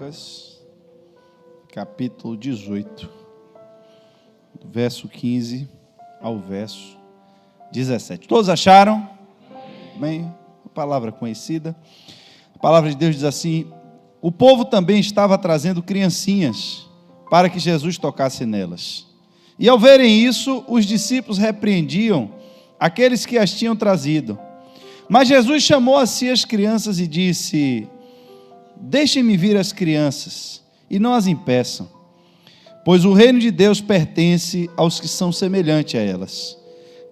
Lucas, capítulo 18, do verso 15 ao verso 17. Todos acharam? Bem, uma palavra conhecida. A palavra de Deus diz assim: o povo também estava trazendo criancinhas para que Jesus tocasse nelas. E ao verem isso, os discípulos repreendiam aqueles que as tinham trazido. Mas Jesus chamou a si as crianças e disse: deixem-me vir as crianças, e não as impeçam, pois o reino de Deus pertence aos que são semelhantes a elas.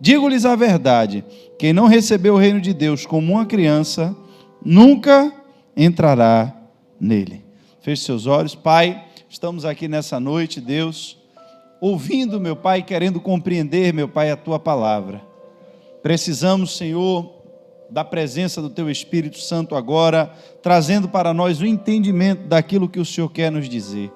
Digo-lhes a verdade: quem não recebeu o reino de Deus como uma criança, nunca entrará nele. Feche seus olhos. Pai, estamos aqui nessa noite, Deus, ouvindo, meu Pai, querendo compreender, meu Pai, a Tua palavra. Precisamos, Senhor, da presença do Teu Espírito Santo agora, trazendo para nós o entendimento daquilo que o Senhor quer nos dizer.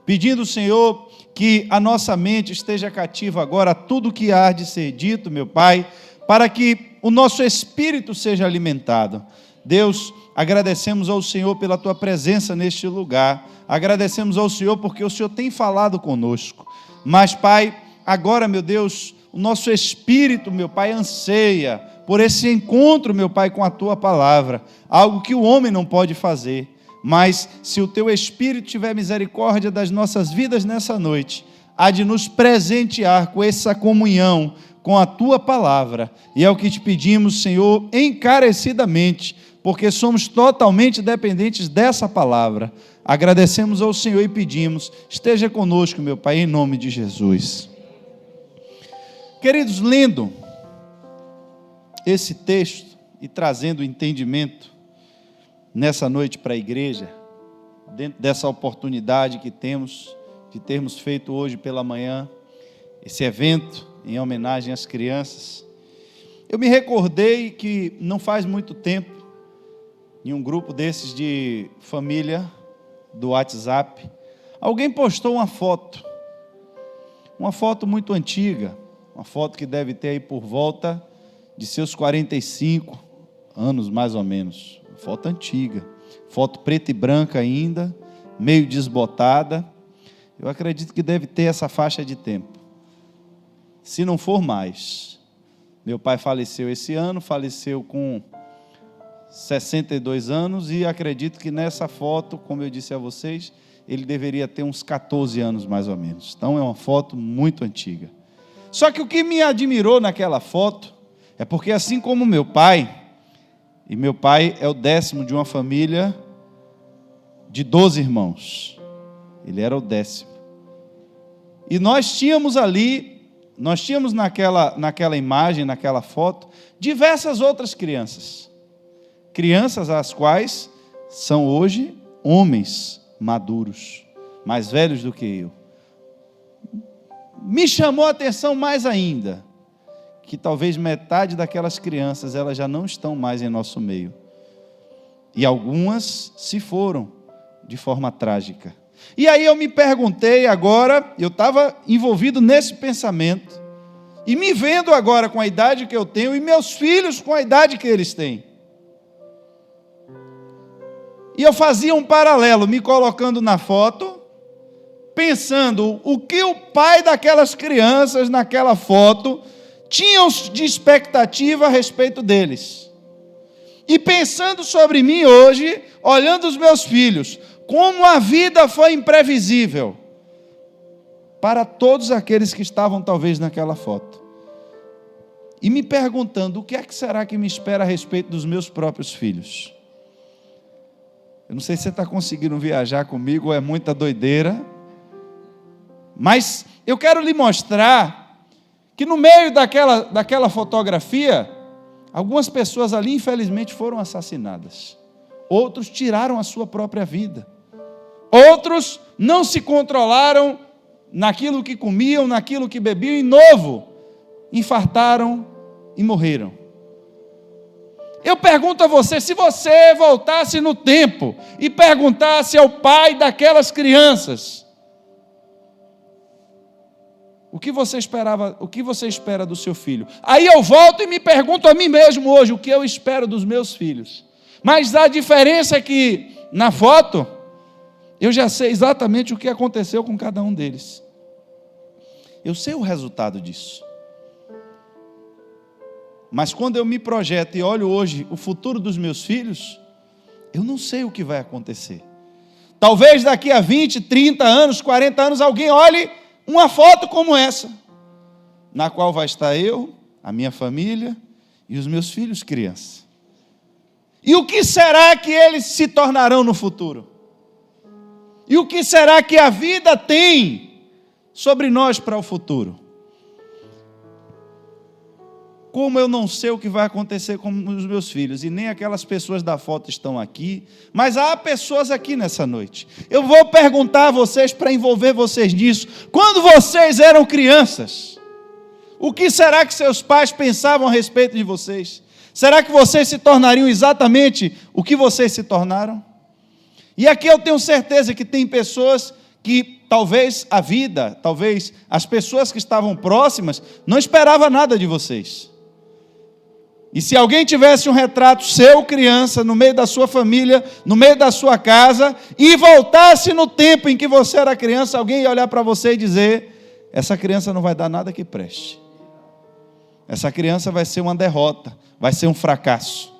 Pedindo, Senhor, que a nossa mente esteja cativa agora a tudo que há de ser dito, meu Pai, para que o nosso espírito seja alimentado. Deus, agradecemos ao Senhor pela Tua presença neste lugar, agradecemos ao Senhor porque o Senhor tem falado conosco. Mas, Pai, agora, meu Deus, o nosso espírito, meu Pai, anseia por esse encontro, meu Pai, com a Tua palavra, algo que o homem não pode fazer. Mas se o Teu Espírito tiver misericórdia das nossas vidas nessa noite, há de nos presentear com essa comunhão com a Tua palavra. E é o que te pedimos, Senhor, encarecidamente, porque somos totalmente dependentes dessa palavra. Agradecemos ao Senhor e pedimos: esteja conosco, meu Pai, em nome de Jesus. Queridos, lendo esse texto e trazendo entendimento nessa noite para a igreja, dentro dessa oportunidade que temos de termos feito hoje pela manhã, esse evento em homenagem às crianças, eu me recordei que não faz muito tempo, em um grupo desses de família do WhatsApp, alguém postou uma foto muito antiga, uma foto que deve ter aí por volta de seus 45 anos, mais ou menos. Foto antiga, foto preta e branca ainda, meio desbotada. Eu acredito que deve ter essa faixa de tempo, se não for mais. Meu pai faleceu esse ano, faleceu com 62 anos, e acredito que nessa foto, como eu disse a vocês, ele deveria ter uns 14 anos mais ou menos. Então é uma foto muito antiga. Só que o que me admirou naquela foto é porque, assim como meu pai, e meu pai é o 10º de uma família de 12 irmãos, ele era o 10º, e nós tínhamos naquela imagem, naquela foto, diversas outras crianças as quais são hoje homens maduros, mais velhos do que eu. Me chamou a atenção mais ainda, que talvez metade daquelas crianças, elas já não estão mais em nosso meio. E algumas se foram de forma trágica. E aí eu me perguntei agora, eu estava envolvido nesse pensamento, e me vendo agora com a idade que eu tenho, e meus filhos com a idade que eles têm. E eu fazia um paralelo, me colocando na foto, pensando o que o pai daquelas crianças naquela foto tinham de expectativa a respeito deles. E pensando sobre mim hoje, olhando os meus filhos, como a vida foi imprevisível para todos aqueles que estavam talvez naquela foto. E me perguntando, o que é que será que me espera a respeito dos meus próprios filhos? Eu não sei se você está conseguindo viajar comigo, ou é muita doideira, mas eu quero lhe mostrar que no meio daquela fotografia, algumas pessoas ali infelizmente foram assassinadas, outros tiraram a sua própria vida, outros não se controlaram naquilo que comiam, naquilo que bebiam, e novo, infartaram e morreram. Eu pergunto a você, se você voltasse no tempo e perguntasse ao pai daquelas crianças, o que você espera do seu filho? Aí eu volto e me pergunto a mim mesmo hoje, o que eu espero dos meus filhos? Mas a diferença é que na foto Eu já sei exatamente o que aconteceu com cada um deles. Eu sei o resultado disso. Mas quando eu me projeto e olho hoje o futuro dos meus filhos, eu não sei o que vai acontecer. Talvez daqui a 20, 30 anos, 40 anos, alguém olhe uma foto como essa, na qual vai estar eu, a minha família e os meus filhos crianças. E o que será que eles se tornarão no futuro? E o que será que a vida tem sobre nós para o futuro? Como eu não sei o que vai acontecer com os meus filhos, e nem aquelas pessoas da foto estão aqui, mas há pessoas aqui nessa noite. Eu vou perguntar a vocês para envolver vocês nisso. Quando vocês eram crianças, o que será que seus pais pensavam a respeito de vocês? Será que vocês se tornariam exatamente o que vocês se tornaram? E aqui eu tenho certeza que tem pessoas que talvez a vida, talvez as pessoas que estavam próximas, não esperavam nada de vocês. E se alguém tivesse um retrato seu, criança, no meio da sua família, no meio da sua casa, e voltasse no tempo em que você era criança, alguém ia olhar para você e dizer: essa criança não vai dar nada que preste. Essa criança vai ser uma derrota, vai ser um fracasso.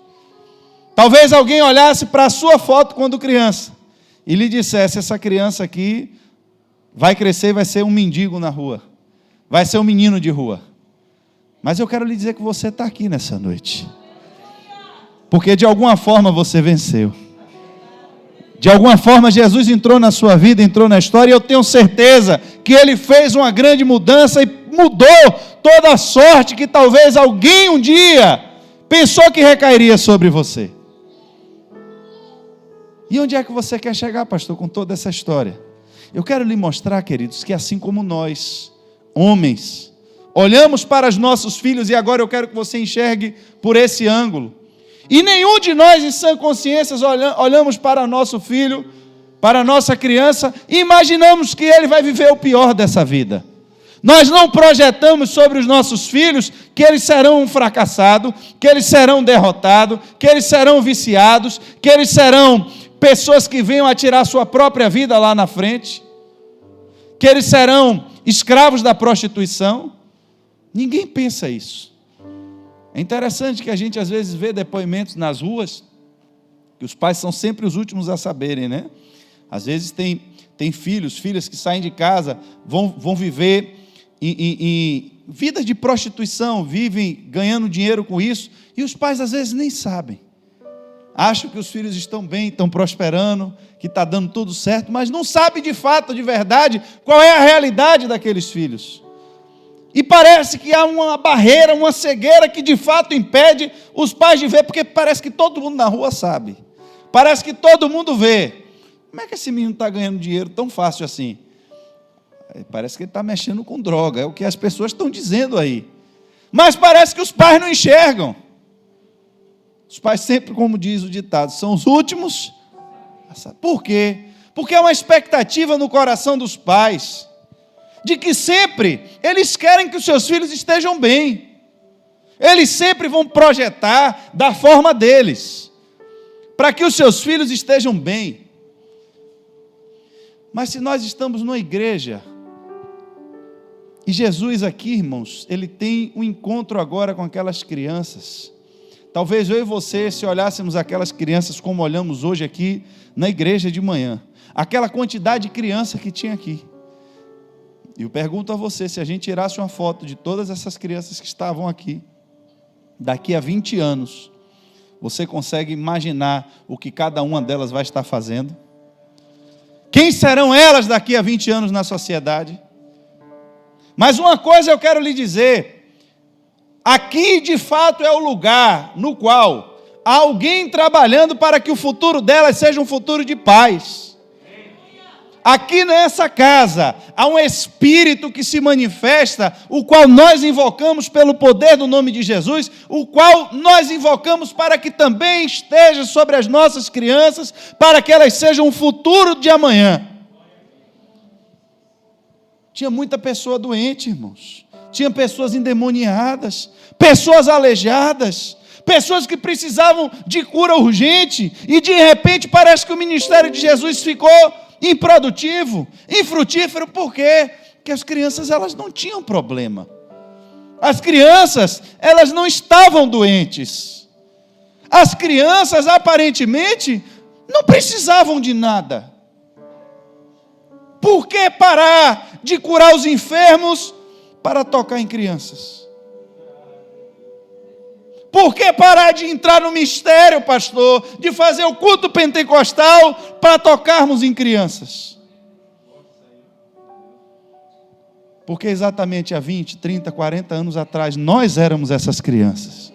Talvez alguém olhasse para a sua foto quando criança e lhe dissesse: essa criança aqui vai crescer e vai ser um mendigo na rua, vai ser um menino de rua. Mas eu quero lhe dizer que você está aqui nessa noite, porque de alguma forma você venceu. De alguma forma Jesus entrou na sua vida, entrou na história, e eu tenho certeza que Ele fez uma grande mudança e mudou toda a sorte que talvez alguém um dia pensou que recairia sobre você. E onde é que você quer chegar, pastor, com toda essa história? Eu quero lhe mostrar, queridos, que assim como nós, homens, olhamos para os nossos filhos, e agora eu quero que você enxergue por esse ângulo. E nenhum de nós, em sã consciência, olhamos para nosso filho, para a nossa criança, e imaginamos que ele vai viver o pior dessa vida. Nós não projetamos sobre os nossos filhos que eles serão um fracassado, que eles serão derrotados, que eles serão viciados, que eles serão pessoas que venham a tirar sua própria vida lá na frente, que eles serão escravos da prostituição. Ninguém pensa isso. É interessante que a gente às vezes vê depoimentos nas ruas, que os pais são sempre os últimos a saberem, né? Às vezes tem filhos, filhas que saem de casa, vão viver em vida de prostituição, vivem ganhando dinheiro com isso, e os pais às vezes nem sabem. Acham que os filhos estão bem, estão prosperando, que está dando tudo certo, mas não sabem de fato, de verdade, qual é a realidade daqueles filhos. E parece que há uma barreira, uma cegueira que de fato impede os pais de ver, porque parece que todo mundo na rua sabe. Parece que todo mundo vê. Como é que esse menino está ganhando dinheiro tão fácil assim? Parece que ele está mexendo com droga, é o que as pessoas estão dizendo aí. Mas parece que os pais não enxergam. Os pais sempre, como diz o ditado, são os últimos. Por quê? Porque há uma expectativa no coração dos pais de que sempre eles querem que os seus filhos estejam bem. Eles sempre vão projetar da forma deles, para que os seus filhos estejam bem. Mas se nós estamos numa igreja, e Jesus aqui, irmãos, Ele tem um encontro agora com aquelas crianças. Talvez eu e você, se olhássemos aquelas crianças como olhamos hoje aqui na igreja de manhã, aquela quantidade de criança que tinha aqui. E eu pergunto a você, se a gente tirasse uma foto de todas essas crianças que estavam aqui, daqui a 20 anos, você consegue imaginar o que cada uma delas vai estar fazendo? Quem serão elas daqui a 20 anos na sociedade? Mas uma coisa eu quero lhe dizer, aqui de fato é o lugar no qual há alguém trabalhando para que o futuro delas seja um futuro de paz. Aqui nessa casa, há um Espírito que se manifesta, o qual nós invocamos pelo poder do nome de Jesus, o qual nós invocamos para que também esteja sobre as nossas crianças, para que elas sejam um futuro de amanhã. Tinha muita pessoa doente, irmãos. Tinha pessoas endemoniadas, pessoas aleijadas, pessoas que precisavam de cura urgente, e de repente parece que o ministério de Jesus ficou improdutivo, infrutífero. Por quê? Porque as crianças, elas não tinham problema. As crianças, elas não estavam doentes. As crianças, aparentemente, não precisavam de nada. Por que parar de curar os enfermos para tocar em crianças? Por que parar de entrar no mistério, pastor, de fazer o culto pentecostal para tocarmos em crianças? Porque exatamente há 20, 30, 40 anos atrás, nós éramos essas crianças.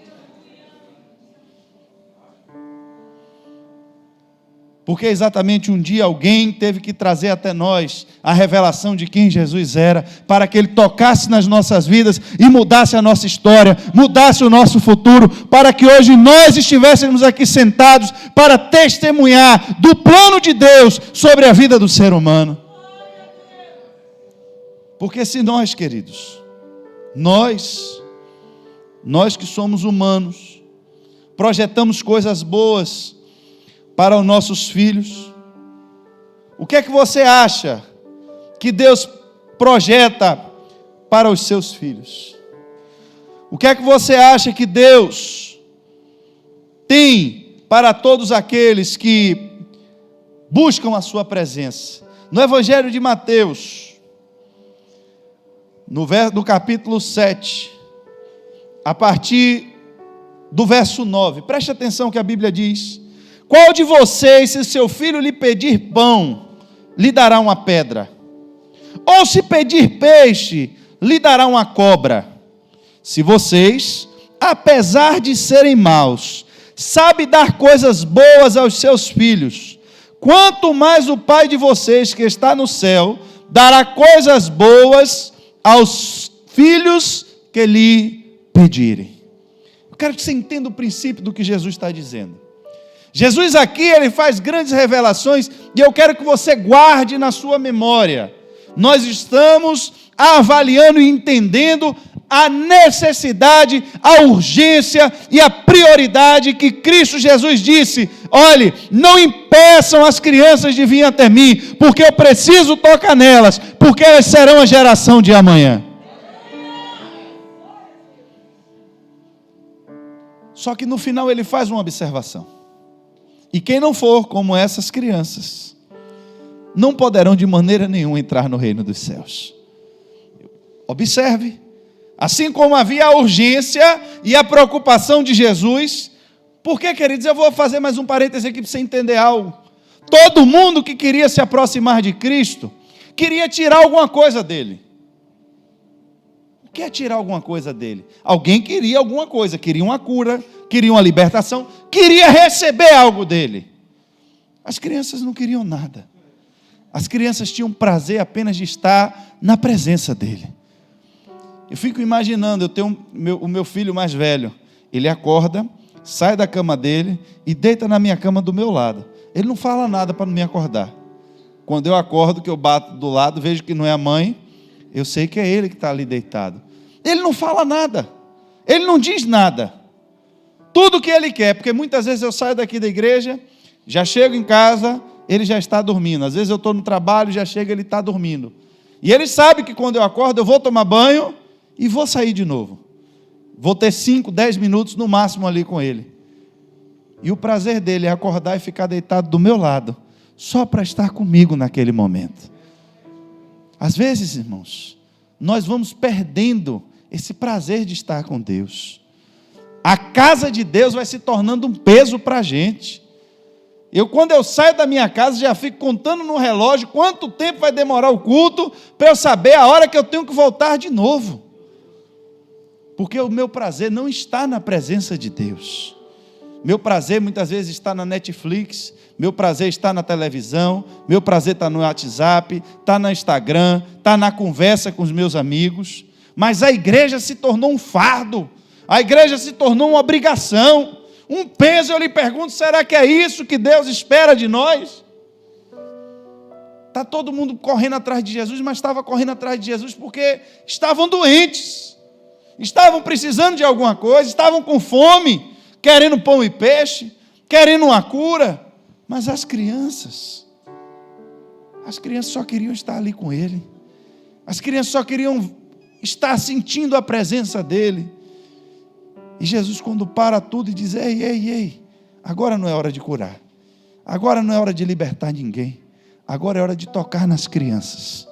Porque exatamente um dia alguém teve que trazer até nós a revelação de quem Jesus era, para que Ele tocasse nas nossas vidas e mudasse a nossa história, mudasse o nosso futuro, para que hoje nós estivéssemos aqui sentados para testemunhar do plano de Deus sobre a vida do ser humano. Porque se nós, queridos, nós que somos humanos, projetamos coisas boas para os nossos filhos, o que é que você acha que Deus projeta para os seus filhos? O que é que você acha que Deus tem para todos aqueles que buscam a sua presença? No Evangelho de Mateus, no capítulo 7, a partir do verso 9, preste atenção que a Bíblia diz: qual de vocês, se seu filho lhe pedir pão, lhe dará uma pedra? Ou se pedir peixe, lhe dará uma cobra? Se vocês, apesar de serem maus, sabem dar coisas boas aos seus filhos, quanto mais o Pai de vocês que está no céu dará coisas boas aos filhos que lhe pedirem. Eu quero que você entenda o princípio do que Jesus está dizendo. Jesus aqui, Ele faz grandes revelações, e eu quero que você guarde na sua memória. Nós estamos avaliando e entendendo a necessidade, a urgência e a prioridade que Cristo Jesus disse: olhe, não impeçam as crianças de vir até mim, porque eu preciso tocar nelas, porque elas serão a geração de amanhã. Só que no final Ele faz uma observação: e quem não for como essas crianças, não poderão de maneira nenhuma entrar no reino dos céus. Observe, assim como havia a urgência e a preocupação de Jesus, porque, queridos, eu vou fazer mais um parêntese aqui para você entender algo. Todo mundo que queria se aproximar de Cristo, queria tirar alguma coisa dele. O que é tirar alguma coisa dele? Alguém queria alguma coisa, queria uma cura, queria uma libertação, queria receber algo dele. As crianças não queriam nada. As crianças tinham prazer apenas de estar na presença dele. Eu fico imaginando, eu tenho o meu filho mais velho, ele acorda, sai da cama dele e deita na minha cama do meu lado. Ele não fala nada para não me acordar. Quando eu acordo, que eu bato do lado, vejo que não é a mãe, eu sei que é ele que está ali deitado. Ele não fala nada, ele não diz nada. Tudo o que ele quer, porque muitas vezes eu saio daqui da igreja, já chego em casa, ele já está dormindo. Às vezes eu estou no trabalho, já chega, ele está dormindo. E ele sabe que quando eu acordo, eu vou tomar banho e vou sair de novo. Vou ter 5, 10 minutos no máximo ali com ele. E o prazer dele é acordar e ficar deitado do meu lado, só para estar comigo naquele momento. Às vezes, irmãos, nós vamos perdendo esse prazer de estar com Deus. A casa de Deus vai se tornando um peso para a gente. Quando eu saio da minha casa, já fico contando no relógio quanto tempo vai demorar o culto, para eu saber a hora que eu tenho que voltar de novo. Porque o meu prazer não está na presença de Deus. Meu prazer muitas vezes está na Netflix, meu prazer está na televisão, meu prazer está no WhatsApp, está no Instagram, está na conversa com os meus amigos. Mas a igreja se tornou um fardo, a igreja se tornou uma obrigação, um peso. Eu lhe pergunto, será que é isso que Deus espera de nós? Está todo mundo correndo atrás de Jesus, mas estava correndo atrás de Jesus porque estavam doentes, estavam precisando de alguma coisa, estavam com fome, querendo pão e peixe, querendo uma cura. Mas as crianças, As crianças só queriam estar ali com ele. As crianças só queriam estar sentindo a presença dele. E Jesus, quando para tudo e diz: ei, ei, ei, agora não é hora de curar. Agora não é hora de libertar ninguém. Agora é hora de tocar nas crianças.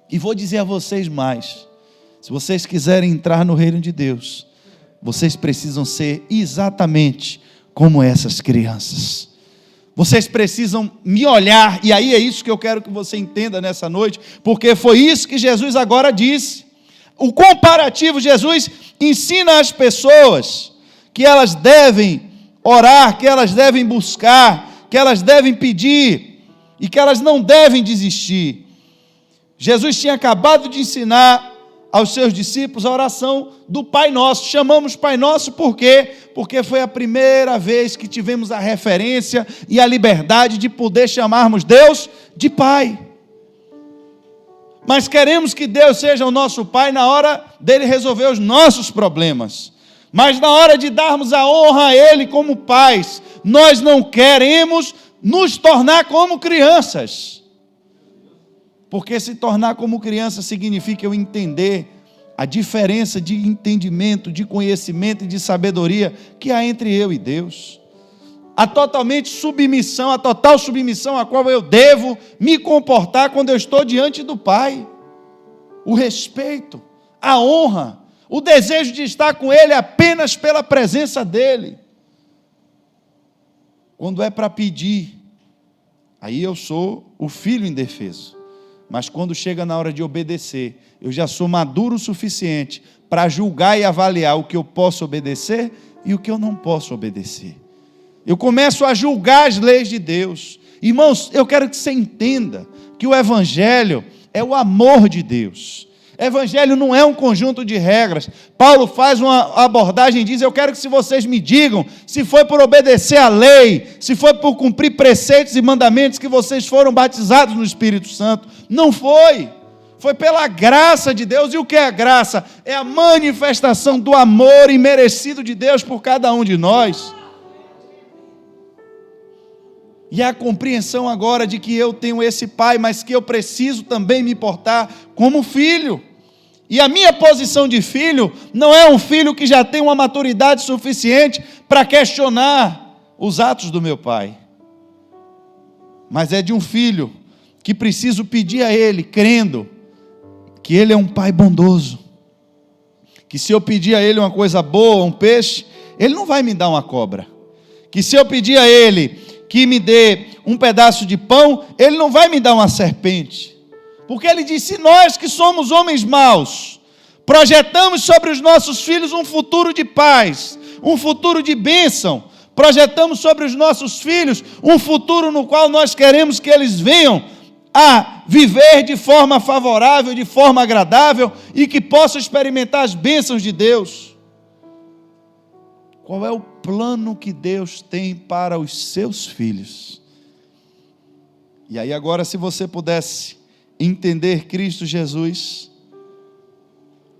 E vou dizer a vocês mais: se vocês quiserem entrar no reino de Deus, vocês precisam ser exatamente como essas crianças. Vocês precisam me olhar, e aí é isso que eu quero que você entenda nessa noite, porque foi isso que Jesus agora disse. O comparativo, Jesus ensina às pessoas que elas devem orar, que elas devem buscar, que elas devem pedir, e que elas não devem desistir. Jesus tinha acabado de ensinar aos seus discípulos a oração do Pai Nosso. Chamamos Pai Nosso por quê? Porque foi a primeira vez que tivemos a referência e a liberdade de poder chamarmos Deus de Pai. Mas queremos que Deus seja o nosso Pai na hora dele resolver os nossos problemas. Mas na hora de darmos a honra a Ele como pais, nós não queremos nos tornar como crianças. Porque se tornar como criança significa eu entender a diferença de entendimento, de conhecimento e de sabedoria que há entre eu e Deus. A total submissão a qual eu devo me comportar quando eu estou diante do Pai. O respeito, a honra, o desejo de estar com Ele apenas pela presença dEle. Quando é para pedir, aí eu sou o filho indefeso. Mas quando chega na hora de obedecer, eu já sou maduro o suficiente para julgar e avaliar o que eu posso obedecer e o que eu não posso obedecer. Eu começo a julgar as leis de Deus. Irmãos, eu quero que você entenda que o Evangelho é o amor de Deus. Evangelho não é um conjunto de regras. Paulo faz uma abordagem e diz: eu quero que se vocês me digam, se foi por obedecer à lei, se foi por cumprir preceitos e mandamentos que vocês foram batizados no Espírito Santo. Não foi. Foi pela graça de Deus. E o que é a graça? É a manifestação do amor imerecido de Deus por cada um de nós. E a compreensão agora de que eu tenho esse pai, mas que eu preciso também me portar como filho. E a minha posição de filho não é um filho que já tem uma maturidade suficiente para questionar os atos do meu pai. Mas é de um filho que preciso pedir a ele, crendo que ele é um pai bondoso. Que se eu pedir a ele uma coisa boa, um peixe, ele não vai me dar uma cobra. Que se eu pedir a ele que me dê um pedaço de pão, ele não vai me dar uma serpente. Porque ele disse: nós que somos homens maus, projetamos sobre os nossos filhos um futuro de paz, um futuro de bênção, projetamos sobre os nossos filhos um futuro no qual nós queremos que eles venham a viver de forma favorável, de forma agradável, e que possam experimentar as bênçãos de Deus. Qual é o plano que Deus tem para os seus filhos? E aí agora, se você pudesse entender Cristo Jesus,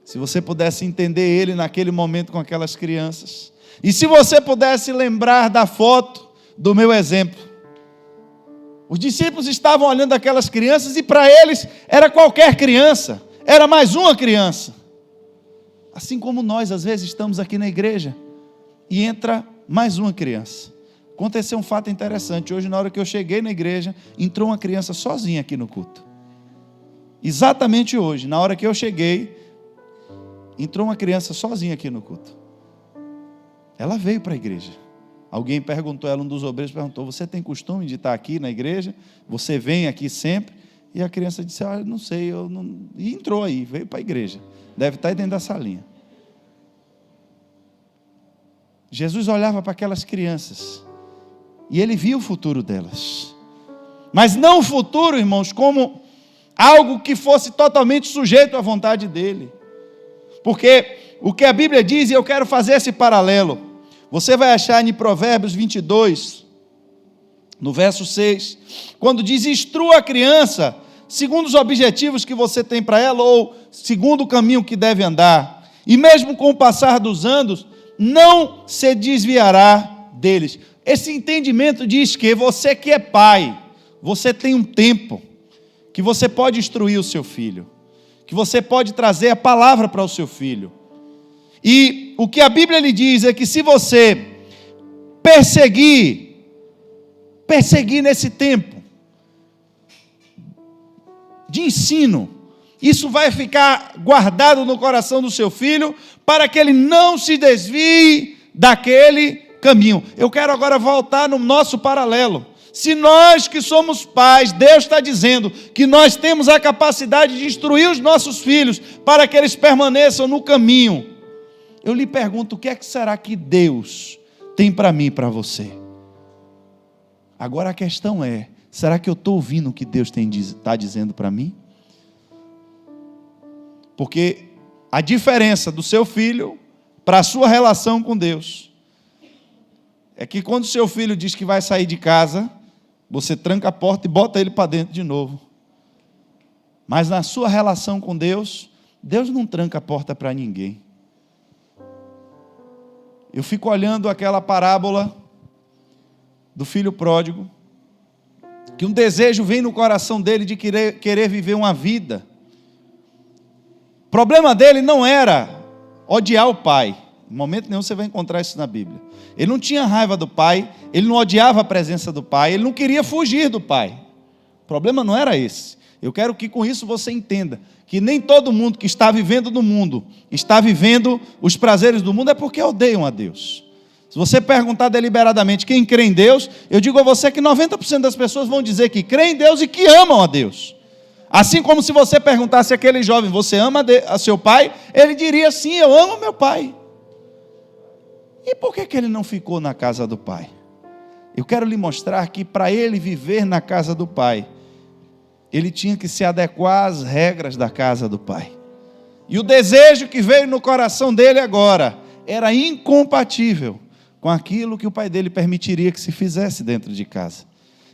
se você pudesse entender Ele naquele momento com aquelas crianças, e se você pudesse lembrar da foto do meu exemplo. Os discípulos estavam olhando aquelas crianças e para eles era qualquer criança, era mais uma criança. Assim como nós às vezes estamos aqui na igreja e entra mais uma criança. Aconteceu um fato interessante. Hoje, na hora que eu cheguei na igreja, entrou uma criança sozinha aqui no culto. Exatamente hoje, na hora que eu cheguei, entrou uma criança sozinha aqui no culto. Ela veio para a igreja. Alguém perguntou a ela, um dos obreiros perguntou: você tem costume de estar aqui na igreja? Você vem aqui sempre? E a criança disse: não sei, eu não... E entrou aí, veio para a igreja. Deve estar aí dentro da salinha. Jesus olhava para aquelas crianças e ele via o futuro delas. Mas não o futuro, irmãos, como algo que fosse totalmente sujeito à vontade dele. Porque o que a Bíblia diz, e eu quero fazer esse paralelo, você vai achar em Provérbios 22, no verso 6, quando diz: instrua a criança segundo os objetivos que você tem para ela, ou segundo o caminho que deve andar, e mesmo com o passar dos anos, não se desviará deles. Esse entendimento diz que você que é pai, você tem um tempo que você pode instruir o seu filho, que você pode trazer a palavra para o seu filho. E o que a Bíblia lhe diz é que se você perseguir nesse tempo de ensino, isso vai ficar guardado no coração do seu filho, para que ele não se desvie daquele caminho. Eu quero agora voltar no nosso paralelo. Se nós que somos pais, Deus está dizendo que nós temos a capacidade de instruir os nossos filhos para que eles permaneçam no caminho, eu lhe pergunto, o que é que será que Deus tem para mim e para você? Agora a questão é, será que eu estou ouvindo o que Deus está dizendo para mim? Porque a diferença do seu filho para a sua relação com Deus é que quando seu filho diz que vai sair de casa, você tranca a porta e bota ele para dentro de novo. Mas na sua relação com Deus, Deus não tranca a porta para ninguém. Eu fico olhando aquela parábola do filho pródigo, que um desejo vem no coração dele de querer viver uma vida. O problema dele não era odiar o pai. Em momento nenhum você vai encontrar isso na Bíblia. Ele não tinha raiva do pai, ele não odiava a presença do pai, ele não queria fugir do pai. O problema não era esse. Eu quero que com isso você entenda que nem todo mundo que está vivendo no mundo, está vivendo os prazeres do mundo, é porque odeiam a Deus. Se você perguntar deliberadamente quem crê em Deus, eu digo a você que 90% das pessoas vão dizer que crê em Deus e que amam a Deus. Assim como se você perguntasse àquele jovem, você ama a seu pai? Ele diria, sim, eu amo meu pai. E por que ele não ficou na casa do pai? Eu quero lhe mostrar que para ele viver na casa do pai, ele tinha que se adequar às regras da casa do pai. E o desejo que veio no coração dele agora era incompatível com aquilo que o pai dele permitiria que se fizesse dentro de casa.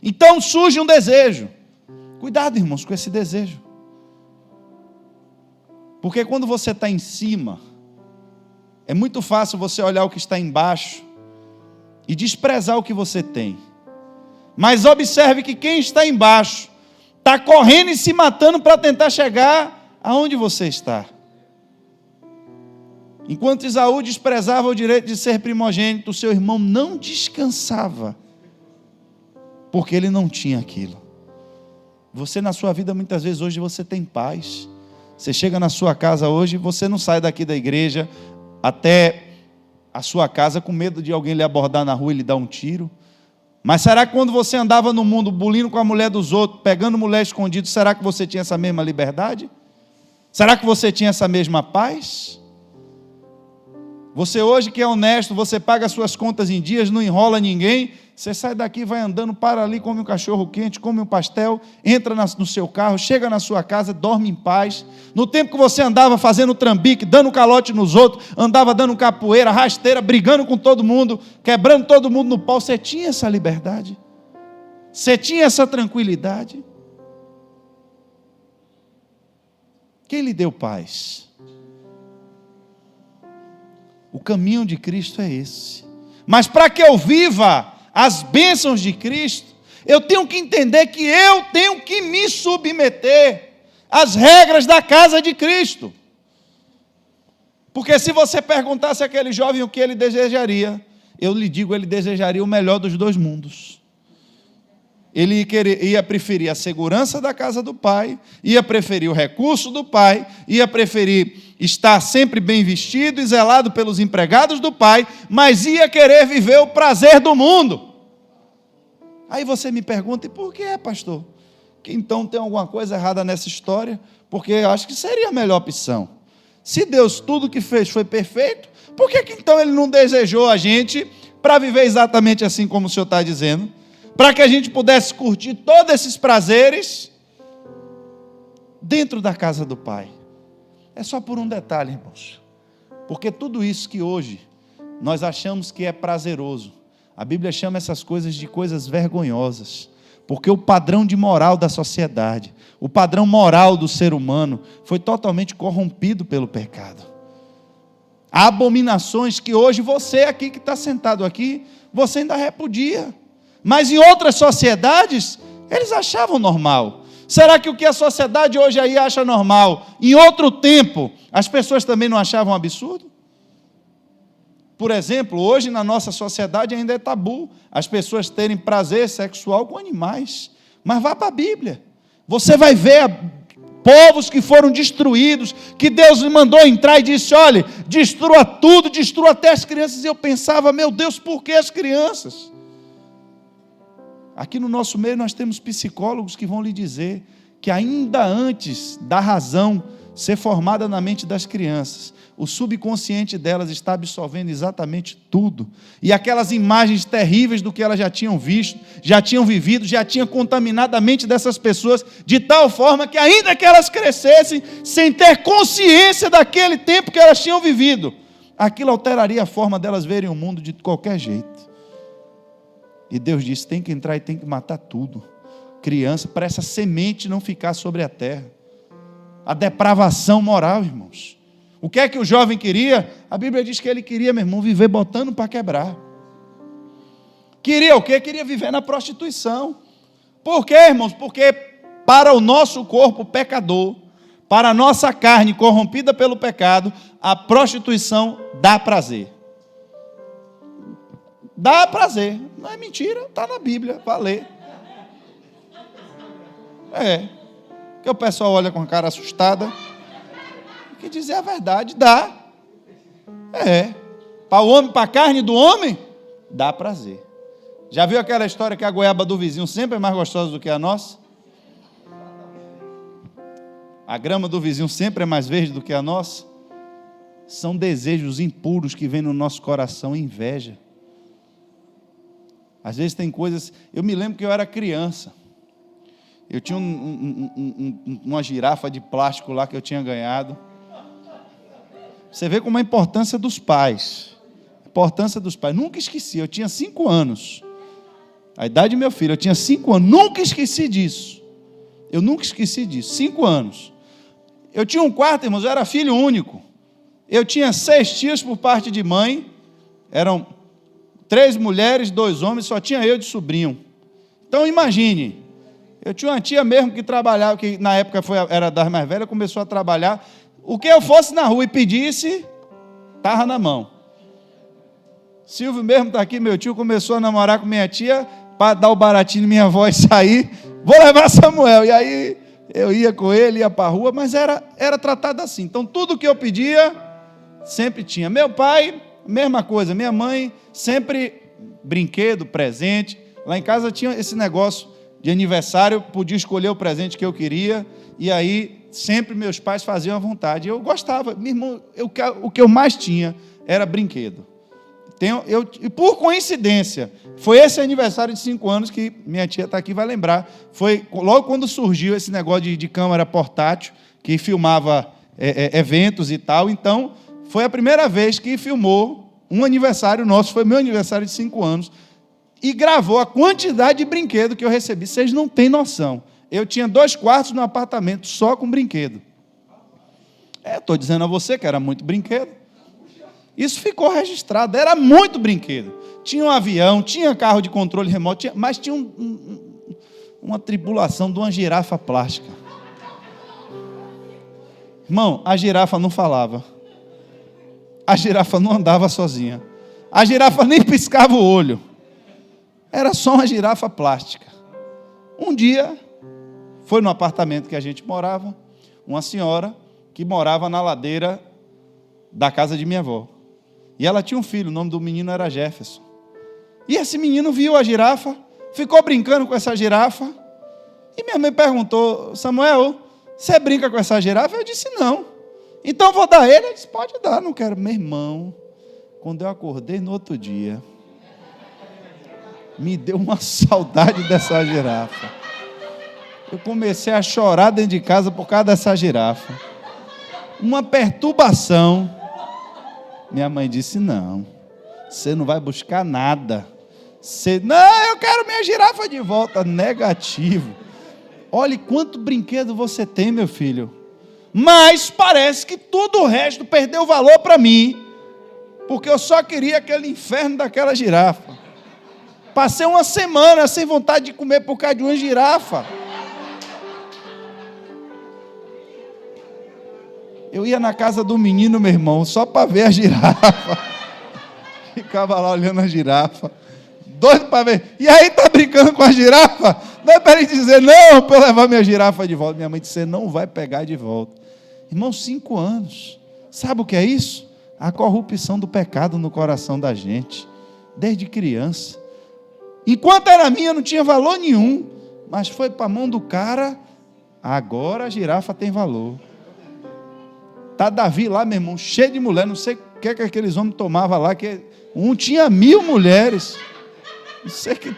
Então surge um desejo. Cuidado, irmãos, com esse desejo. Porque quando você está em cima, é muito fácil você olhar o que está embaixo e desprezar o que você tem. Mas observe que quem está embaixo está correndo e se matando para tentar chegar aonde você está. Enquanto Esaú desprezava o direito de ser primogênito, o seu irmão não descansava, porque ele não tinha aquilo. Você na sua vida, muitas vezes, hoje você tem paz. Você chega na sua casa hoje, você não sai daqui da igreja até a sua casa com medo de alguém lhe abordar na rua e lhe dar um tiro. Mas será que quando você andava no mundo, bulindo com a mulher dos outros, pegando mulher escondida, será que você tinha essa mesma liberdade? Será que você tinha essa mesma paz? Você hoje que é honesto, você paga suas contas em dias, não enrola ninguém, você sai daqui, vai andando, para ali, come um cachorro quente, come um pastel, entra no seu carro, chega na sua casa, dorme em paz. No tempo que você andava fazendo trambique, dando calote nos outros, andava dando capoeira, rasteira, brigando com todo mundo, quebrando todo mundo no pau, você tinha essa liberdade? Você tinha essa tranquilidade? Quem lhe deu paz? O caminho de Cristo é esse. Mas para que eu viva as bênçãos de Cristo, eu tenho que entender que eu tenho que me submeter às regras da casa de Cristo. Porque se você perguntasse àquele jovem o que ele desejaria, eu lhe digo, ele desejaria o melhor dos dois mundos. Ele ia preferir a segurança da casa do pai, ia preferir o recurso do pai, ia preferir estar sempre bem vestido e zelado pelos empregados do pai, mas ia querer viver o prazer do mundo. Aí você me pergunta, e por que, pastor? Que então tem alguma coisa errada nessa história? Porque eu acho que seria a melhor opção. Se Deus tudo que fez foi perfeito, por que então Ele não desejou a gente para viver exatamente assim como o Senhor está dizendo? Para que a gente pudesse curtir todos esses prazeres dentro da casa do Pai. É só por um detalhe, irmãos. Porque tudo isso que hoje nós achamos que é prazeroso, a Bíblia chama essas coisas de coisas vergonhosas. Porque o padrão de moral da sociedade, o padrão moral do ser humano foi totalmente corrompido pelo pecado. Há abominações que hoje você aqui que está sentado aqui, você ainda repudia. Mas em outras sociedades, Eles achavam normal. Será que o que a sociedade hoje aí acha normal, em outro tempo, as pessoas também não achavam absurdo? Por exemplo, hoje na nossa sociedade ainda é tabu as pessoas terem prazer sexual com animais. Mas vá para a Bíblia. Você vai ver povos que foram destruídos, que Deus lhe mandou entrar e disse, olha, destrua tudo, destrua até as crianças. E eu pensava, meu Deus, por que as crianças? Aqui no nosso meio nós temos psicólogos que vão lhe dizer que ainda antes da razão ser formada na mente das crianças, o subconsciente delas está absorvendo exatamente tudo. E aquelas imagens terríveis do que elas já tinham visto, já tinham vivido, já tinham contaminado a mente dessas pessoas, de tal forma que ainda que elas crescessem, sem ter consciência daquele tempo que elas tinham vivido, aquilo alteraria a forma delas verem o mundo de qualquer jeito. E Deus disse, tem que entrar e tem que matar tudo. Criança, para essa semente não ficar sobre a terra. A depravação moral, irmãos. O que é que o jovem queria? A Bíblia diz que ele queria, meu irmão, viver botando para quebrar. Queria o quê? Queria viver na prostituição. Por quê, irmãos? Porque para o nosso corpo pecador, para a nossa carne corrompida pelo pecado, a prostituição dá prazer. Dá prazer. Não é mentira, está na Bíblia, vai ler. Porque o pessoal olha com a cara assustada. Que dizer a verdade, dá. Para o homem, para a carne do homem, dá prazer. Já viu aquela história que a goiaba do vizinho sempre é mais gostosa do que a nossa? A grama do vizinho sempre é mais verde do que a nossa? São desejos impuros que vêm no nosso coração, inveja. Às vezes tem coisas... Eu me lembro que eu era criança. Eu tinha uma girafa de plástico lá que eu tinha ganhado. Você vê como a importância dos pais. A importância dos pais. Nunca esqueci, eu tinha 5 anos. A idade do meu filho, eu tinha 5 anos. Nunca esqueci disso. Eu nunca esqueci disso. 5 anos. Eu tinha um quarto, irmãos, eu era filho único. Eu tinha 6 tios por parte de mãe. Eram 3 mulheres, 2 homens, só tinha eu de sobrinho. Então imagine, eu tinha uma tia mesmo que trabalhava, que na época era das mais velhas, começou a trabalhar. O que eu fosse na rua e pedisse, estava na mão. Silvio mesmo está aqui, meu tio, começou a namorar com minha tia, para dar o baratinho minha avó e sair, vou levar Samuel. E aí eu ia com ele, ia para a rua, mas era tratado assim. Então tudo que eu pedia, sempre tinha. Meu pai, mesma coisa, minha mãe, sempre brinquedo, presente. Lá em casa tinha esse negócio de aniversário, podia escolher o presente que eu queria, e aí sempre meus pais faziam à vontade. Eu gostava, meu irmão, o que eu mais tinha era brinquedo. E por coincidência, foi esse aniversário de 5 anos que minha tia está aqui, vai lembrar. Foi logo quando surgiu esse negócio de câmera portátil, que filmava eventos e tal. Então, foi a primeira vez que filmou um aniversário nosso, foi meu aniversário de 5 anos, e gravou a quantidade de brinquedo que eu recebi. Vocês não têm noção. Eu tinha 2 quartos no apartamento só com brinquedo. Estou dizendo a você que era muito brinquedo. Isso ficou registrado, era muito brinquedo. Tinha um avião, tinha carro de controle remoto, mas tinha uma tribulação de uma girafa plástica. Irmão, a girafa não falava. A girafa não andava sozinha. A girafa nem piscava o olho. Era só uma girafa plástica. Um dia, foi no apartamento que a gente morava, uma senhora que morava na ladeira da casa de minha avó. E ela tinha um filho, o nome do menino era Jefferson. E esse menino viu a girafa, ficou brincando com essa girafa, e minha mãe perguntou, Samuel, você brinca com essa girafa? Eu disse, não. Então vou dar ele? Ele disse, pode dar, não quero. Meu irmão, quando eu acordei no outro dia, me deu uma saudade dessa girafa. Eu comecei a chorar dentro de casa por causa dessa girafa. Uma perturbação. Minha mãe disse, não, você não vai buscar nada. Não, eu quero minha girafa de volta. Negativo. Olhe quanto brinquedo você tem, meu filho. Mas parece que tudo o resto perdeu valor para mim, porque eu só queria aquele inferno daquela girafa. Passei uma semana sem vontade de comer por causa de uma girafa. Eu ia na casa do menino, meu irmão, só para ver a girafa. Ficava lá olhando a girafa. Doido para ver. E aí, tá brincando com a girafa? Não é para ele dizer, não, para eu levar minha girafa de volta. Minha mãe disse, você não vai pegar de volta. Irmão, 5 anos. Sabe o que é isso? A corrupção do pecado no coração da gente. Desde criança. Enquanto era minha, não tinha valor nenhum. Mas foi para a mão do cara, agora a girafa tem valor. Tá Davi lá, meu irmão, cheio de mulher, não sei o que aqueles homens tomavam lá, que um tinha 1000 mulheres. Não sei que...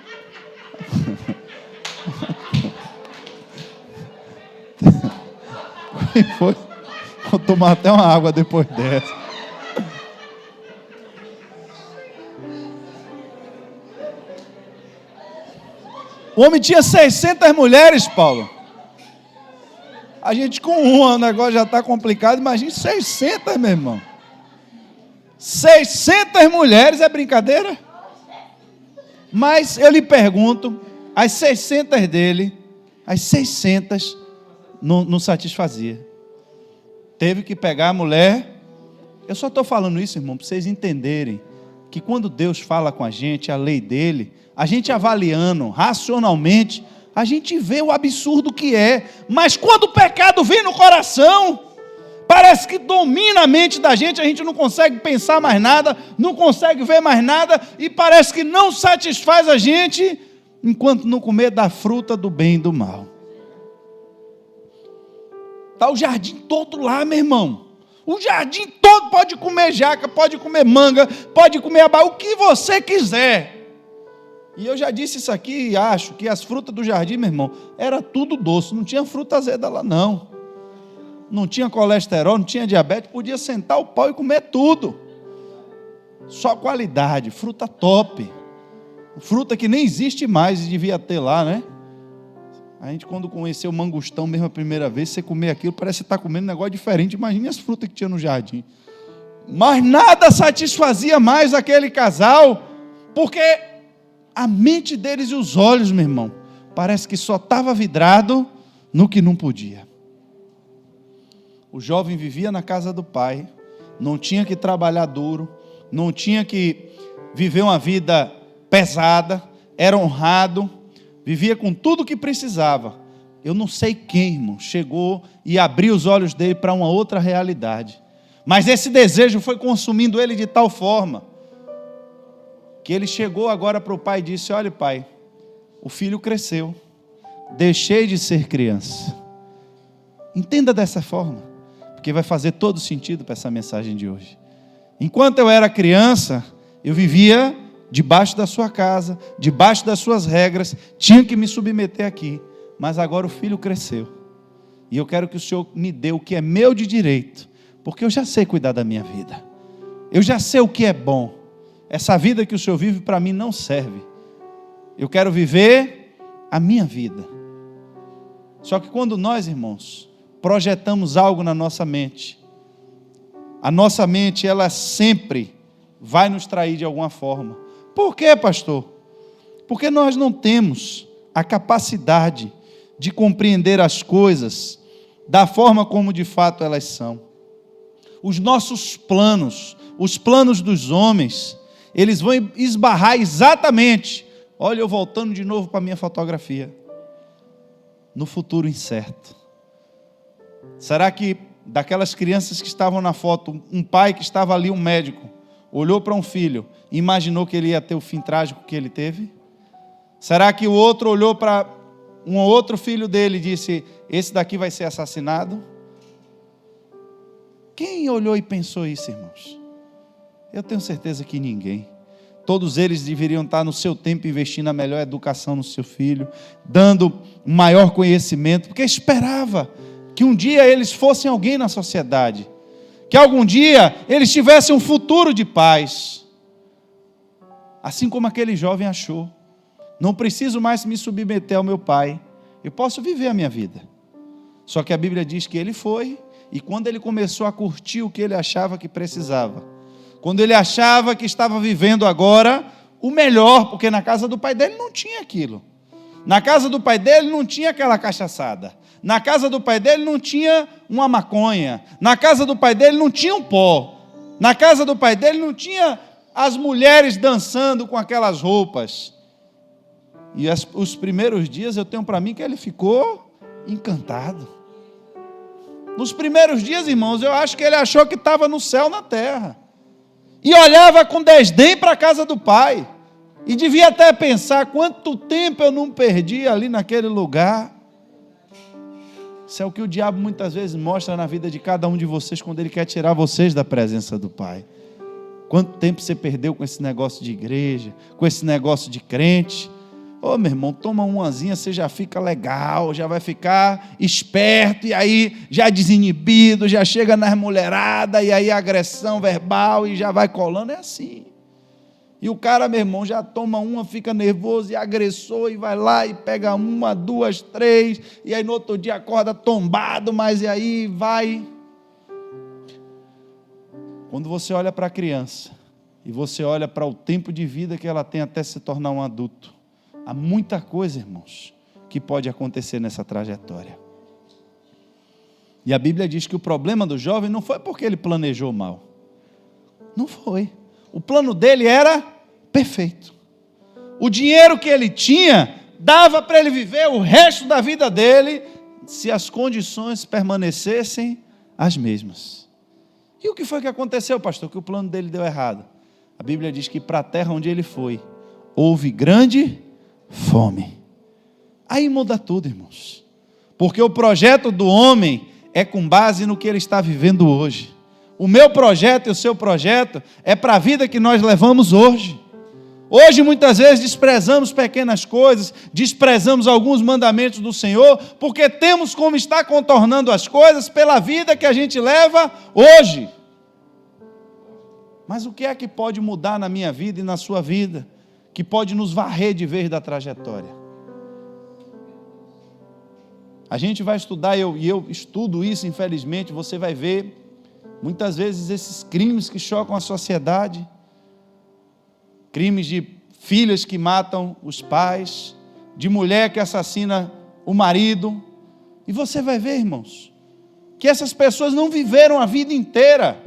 Foi. Vou tomar até uma água depois dessa. O homem tinha 600 mulheres, Paulo. A gente com uma, o negócio já está complicado. Imagina 600, meu irmão. 600 mulheres, é brincadeira? Mas eu lhe pergunto, as 600 dele, as 600 não satisfazia. Teve que pegar a mulher. Eu só estou falando isso, irmão, para vocês entenderem que quando Deus fala com a gente, a lei dele, a gente avaliando racionalmente, a gente vê o absurdo que é. Mas quando o pecado vem no coração, parece que domina a mente da gente, a gente não consegue pensar mais nada, não consegue ver mais nada, e parece que não satisfaz a gente, enquanto não comer da fruta do bem e do mal. Está o jardim todo lá, meu irmão. O jardim todo, pode comer jaca, pode comer manga, pode comer abá, o que você quiser. E eu já disse isso aqui e acho que as frutas do jardim, meu irmão, era tudo doce, não tinha fruta azeda lá não. Não tinha colesterol, não tinha diabetes, podia sentar o pau e comer tudo. Só qualidade, fruta top. Fruta que nem existe mais e devia ter lá, né? A gente quando conheceu o mangostão mesmo a primeira vez, você comer aquilo, parece que você está comendo um negócio diferente. Imagine as frutas que tinha no jardim. Mas nada satisfazia mais aquele casal, porque a mente deles e os olhos, meu irmão, parece que só estava vidrado no que não podia. O jovem vivia na casa do pai, não tinha que trabalhar duro, não tinha que viver uma vida pesada, era honrado, vivia com tudo o que precisava. Eu não sei quem, irmão, chegou e abriu os olhos dele para uma outra realidade. Mas esse desejo foi consumindo ele de tal forma que ele chegou agora para o pai e disse, olha pai, o filho cresceu, deixei de ser criança. Entenda dessa forma, porque vai fazer todo sentido para essa mensagem de hoje. Enquanto eu era criança, eu vivia debaixo da sua casa, debaixo das suas regras, tinha que me submeter aqui, mas agora o filho cresceu, e eu quero que o Senhor me dê o que é meu de direito, porque eu já sei cuidar da minha vida, eu já sei o que é bom. Essa vida que o Senhor vive para mim não serve. Eu quero viver a minha vida. Só que quando nós, irmãos, projetamos algo na nossa mente, a nossa mente, ela sempre vai nos trair de alguma forma. Por quê, pastor? Porque nós não temos a capacidade de compreender as coisas da forma como de fato elas são. Os nossos planos, os planos dos homens, eles vão esbarrar exatamente, olha eu voltando de novo para a minha fotografia, no futuro incerto. Será que daquelas crianças que estavam na foto, um pai que estava ali, um médico, olhou para um filho e imaginou que ele ia ter o fim trágico que ele teve? Será que o outro olhou para um outro filho dele e disse, esse daqui vai ser assassinado? Quem olhou e pensou isso, irmãos? Eu tenho certeza que ninguém. Todos eles deveriam estar no seu tempo investindo na melhor educação no seu filho, dando maior conhecimento, porque esperava que um dia eles fossem alguém na sociedade, que algum dia eles tivessem um futuro de paz. Assim como aquele jovem achou, não preciso mais me submeter ao meu pai, eu posso viver a minha vida. Só que a Bíblia diz que ele foi, e quando ele começou a curtir o que ele achava que precisava, quando ele achava que estava vivendo agora o melhor, porque na casa do pai dele não tinha aquilo. Na casa do pai dele não tinha aquela cachaçada. Na casa do pai dele não tinha uma maconha. Na casa do pai dele não tinha um pó. Na casa do pai dele não tinha as mulheres dançando com aquelas roupas. E os primeiros dias eu tenho para mim que ele ficou encantado. Nos primeiros dias, irmãos, eu acho que ele achou que estava no céu, na terra. E olhava com desdém para a casa do pai. E devia até pensar, quanto tempo eu não perdi ali naquele lugar. Isso é o que o diabo muitas vezes mostra na vida de cada um de vocês, quando ele quer tirar vocês da presença do Pai. Quanto tempo você perdeu com esse negócio de igreja, com esse negócio de crente? Ô, meu irmão, toma umazinha, você já fica legal, já vai ficar esperto, e aí já desinibido, já chega nas mulheradas, e aí agressão verbal, e já vai colando, é assim. E o cara, meu irmão, já toma uma, fica nervoso e agressor, e vai lá e pega uma, duas, três, e aí no outro dia acorda tombado, mas e aí vai. Quando você olha para a criança, e você olha para o tempo de vida que ela tem até se tornar um adulto, há muita coisa, irmãos, que pode acontecer nessa trajetória. E a Bíblia diz que o problema do jovem não foi porque ele planejou mal. Não foi. O plano dele era perfeito. O dinheiro que ele tinha dava para ele viver o resto da vida dele, se as condições permanecessem as mesmas. E o que foi que aconteceu, pastor? Que o plano dele deu errado. A Bíblia diz que para a terra onde ele foi, houve grande fome. Aí muda tudo, irmãos. Porque o projeto do homem é com base no que ele está vivendo hoje. O meu projeto e o seu projeto é para a vida que nós levamos hoje. Hoje muitas vezes desprezamos pequenas coisas, desprezamos alguns mandamentos do Senhor, porque temos como estar contornando as coisas pela vida que a gente leva hoje. Mas o que é que pode mudar na minha vida e na sua vida, que pode nos varrer de vez da trajetória? A gente vai estudar, e eu estudo isso, infelizmente, você vai ver muitas vezes esses crimes que chocam a sociedade, crimes de filhas que matam os pais, de mulher que assassina o marido, e você vai ver, irmãos, que essas pessoas não viveram a vida inteira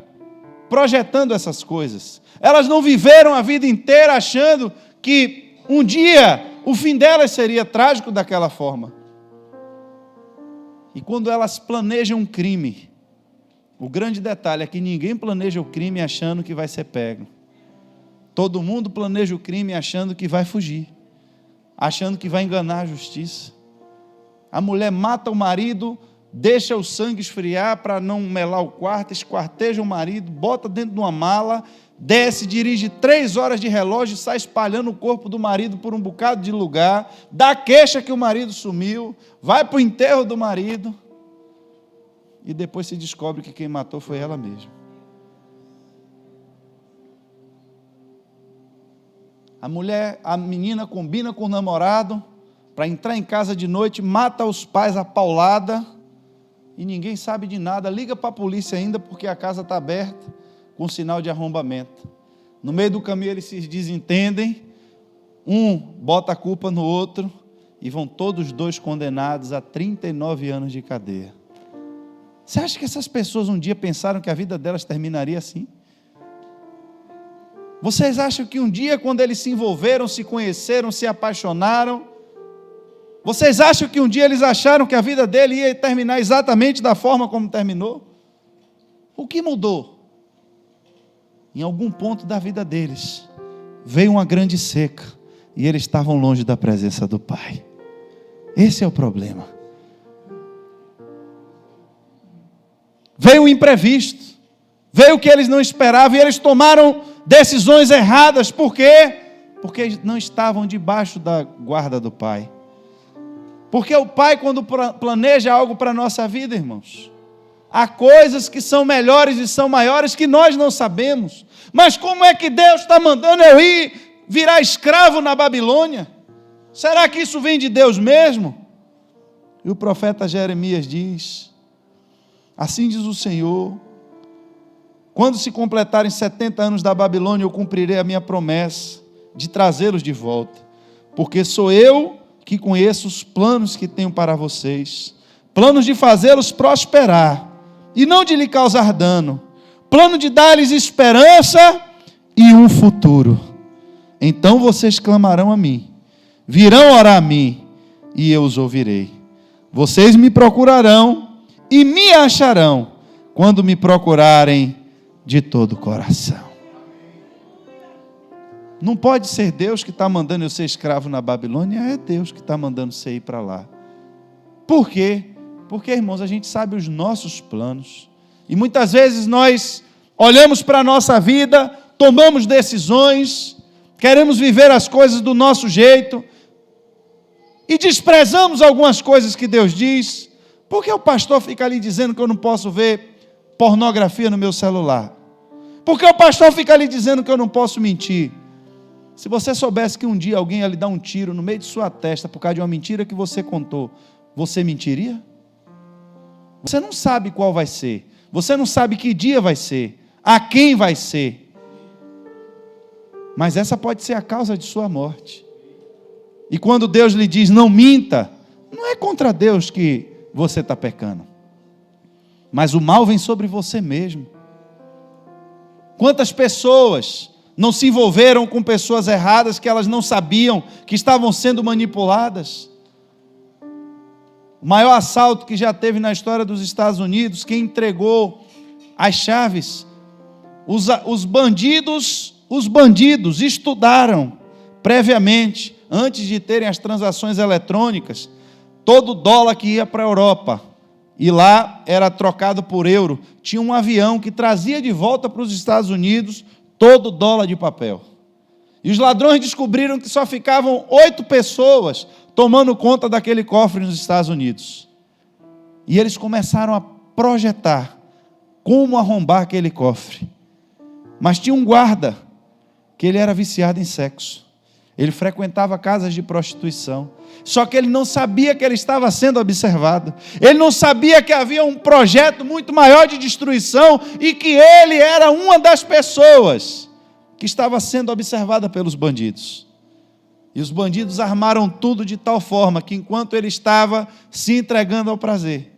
projetando essas coisas, elas não viveram a vida inteira achando que um dia o fim delas seria trágico daquela forma. E quando elas planejam um crime, o grande detalhe é que ninguém planeja o crime achando que vai ser pego. Todo mundo planeja o crime achando que vai fugir, achando que vai enganar a justiça. A mulher mata o marido, deixa o sangue esfriar para não melar o quarto, esquarteja o marido, bota dentro de uma mala, desce, dirige 3 horas de relógio e sai espalhando o corpo do marido por um bocado de lugar, dá queixa que o marido sumiu, vai para o enterro do marido, e depois se descobre que quem matou foi ela mesma. A menina combina com o namorado para entrar em casa de noite, mata os pais a paulada, e ninguém sabe de nada, liga para a polícia ainda porque a casa está aberta, com sinal de arrombamento. No meio do caminho eles se desentendem, um bota a culpa no outro, e vão todos dois condenados a 39 anos de cadeia. Você acha que essas pessoas um dia pensaram que a vida delas terminaria assim? Vocês acham que um dia, quando eles se envolveram, se conheceram, se apaixonaram, vocês acham que um dia eles acharam que a vida dele ia terminar exatamente da forma como terminou? O que mudou? Em algum ponto da vida deles, veio uma grande seca, e eles estavam longe da presença do Pai. Esse é o problema. Veio o imprevisto, veio o que eles não esperavam, e eles tomaram decisões erradas. Por quê? Porque eles não estavam debaixo da guarda do Pai. Porque o Pai, quando planeja algo para a nossa vida, irmãos, há coisas que são melhores e são maiores que nós não sabemos. Mas como é que Deus está mandando eu ir virar escravo na Babilônia? Será que isso vem de Deus mesmo? E o profeta Jeremias diz: assim diz o Senhor, quando se completarem 70 anos da Babilônia, eu cumprirei a minha promessa de trazê-los de volta, porque sou eu que conheço os planos que tenho para vocês, planos de fazê-los prosperar e não de lhe causar dano, plano de dar-lhes esperança e um futuro. Então vocês clamarão a mim, virão orar a mim, e eu os ouvirei. Vocês me procurarão e me acharão, quando me procurarem de todo o coração. Não pode ser Deus que está mandando eu ser escravo na Babilônia, é Deus que está mandando você ir para lá. Por quê? Porque, irmãos, a gente sabe os nossos planos, e muitas vezes nós olhamos para a nossa vida, tomamos decisões, queremos viver as coisas do nosso jeito, e desprezamos algumas coisas que Deus diz. Por que o pastor fica ali dizendo que eu não posso ver pornografia no meu celular? Por que o pastor fica ali dizendo que eu não posso mentir? Se você soubesse que um dia alguém ia lhe dar um tiro no meio de sua testa por causa de uma mentira que você contou, você mentiria? Você não sabe qual vai ser, você não sabe que dia vai ser, a quem vai ser, mas essa pode ser a causa de sua morte. E quando Deus lhe diz não minta, não é contra Deus que você está pecando, mas o mal vem sobre você mesmo. Quantas pessoas não se envolveram com pessoas erradas que elas não sabiam que estavam sendo manipuladas? O maior assalto que já teve na história dos Estados Unidos, quem entregou as chaves, os bandidos estudaram previamente, antes de terem as transações eletrônicas, todo dólar que ia para a Europa, e lá era trocado por euro, tinha um avião que trazia de volta para os Estados Unidos todo dólar de papel. E os ladrões descobriram que só ficavam 8 pessoas tomando conta daquele cofre nos Estados Unidos. E eles começaram a projetar como arrombar aquele cofre. Mas tinha um guarda, que ele era viciado em sexo. Ele frequentava casas de prostituição. Só que ele não sabia que ele estava sendo observado. Ele não sabia que havia um projeto muito maior de destruição e que ele era uma das pessoas que estava sendo observada pelos bandidos. E os bandidos armaram tudo de tal forma que enquanto ele estava se entregando ao prazer,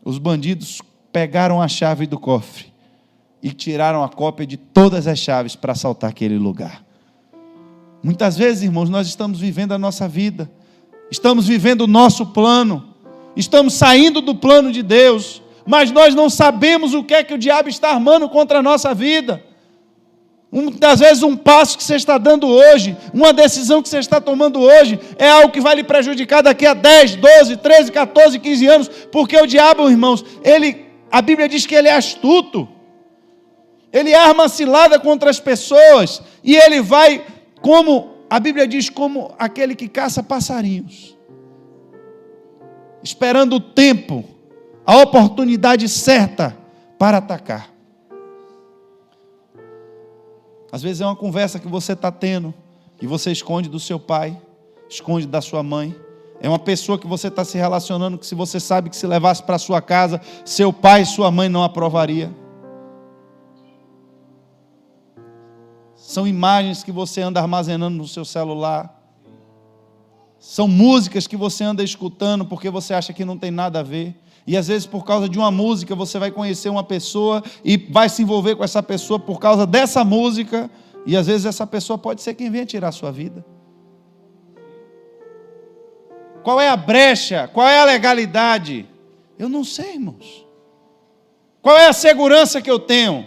os bandidos pegaram a chave do cofre e tiraram a cópia de todas as chaves para assaltar aquele lugar. Muitas vezes, irmãos, nós estamos vivendo a nossa vida, estamos vivendo o nosso plano, estamos saindo do plano de Deus, mas nós não sabemos o que é que o diabo está armando contra a nossa vida. Muitas vezes um passo que você está dando hoje, uma decisão que você está tomando hoje, é algo que vai lhe prejudicar daqui a 10, 12, 13, 14, 15 anos, porque o diabo, irmãos, a Bíblia diz que ele é astuto, ele arma cilada contra as pessoas, e ele vai, como a Bíblia diz, como aquele que caça passarinhos, esperando o tempo, a oportunidade certa para atacar. Às vezes é uma conversa que você está tendo e você esconde do seu pai, esconde da sua mãe. É uma pessoa que você está se relacionando que se você sabe que se levasse para a sua casa, seu pai e sua mãe não aprovaria. São imagens que você anda armazenando no seu celular. São músicas que você anda escutando porque você acha que não tem nada a ver. E às vezes por causa de uma música você vai conhecer uma pessoa e vai se envolver com essa pessoa por causa dessa música. E às vezes essa pessoa pode ser quem venha tirar a sua vida. Qual é a brecha? Qual é a legalidade? Eu não sei, irmãos. Qual é a segurança que eu tenho?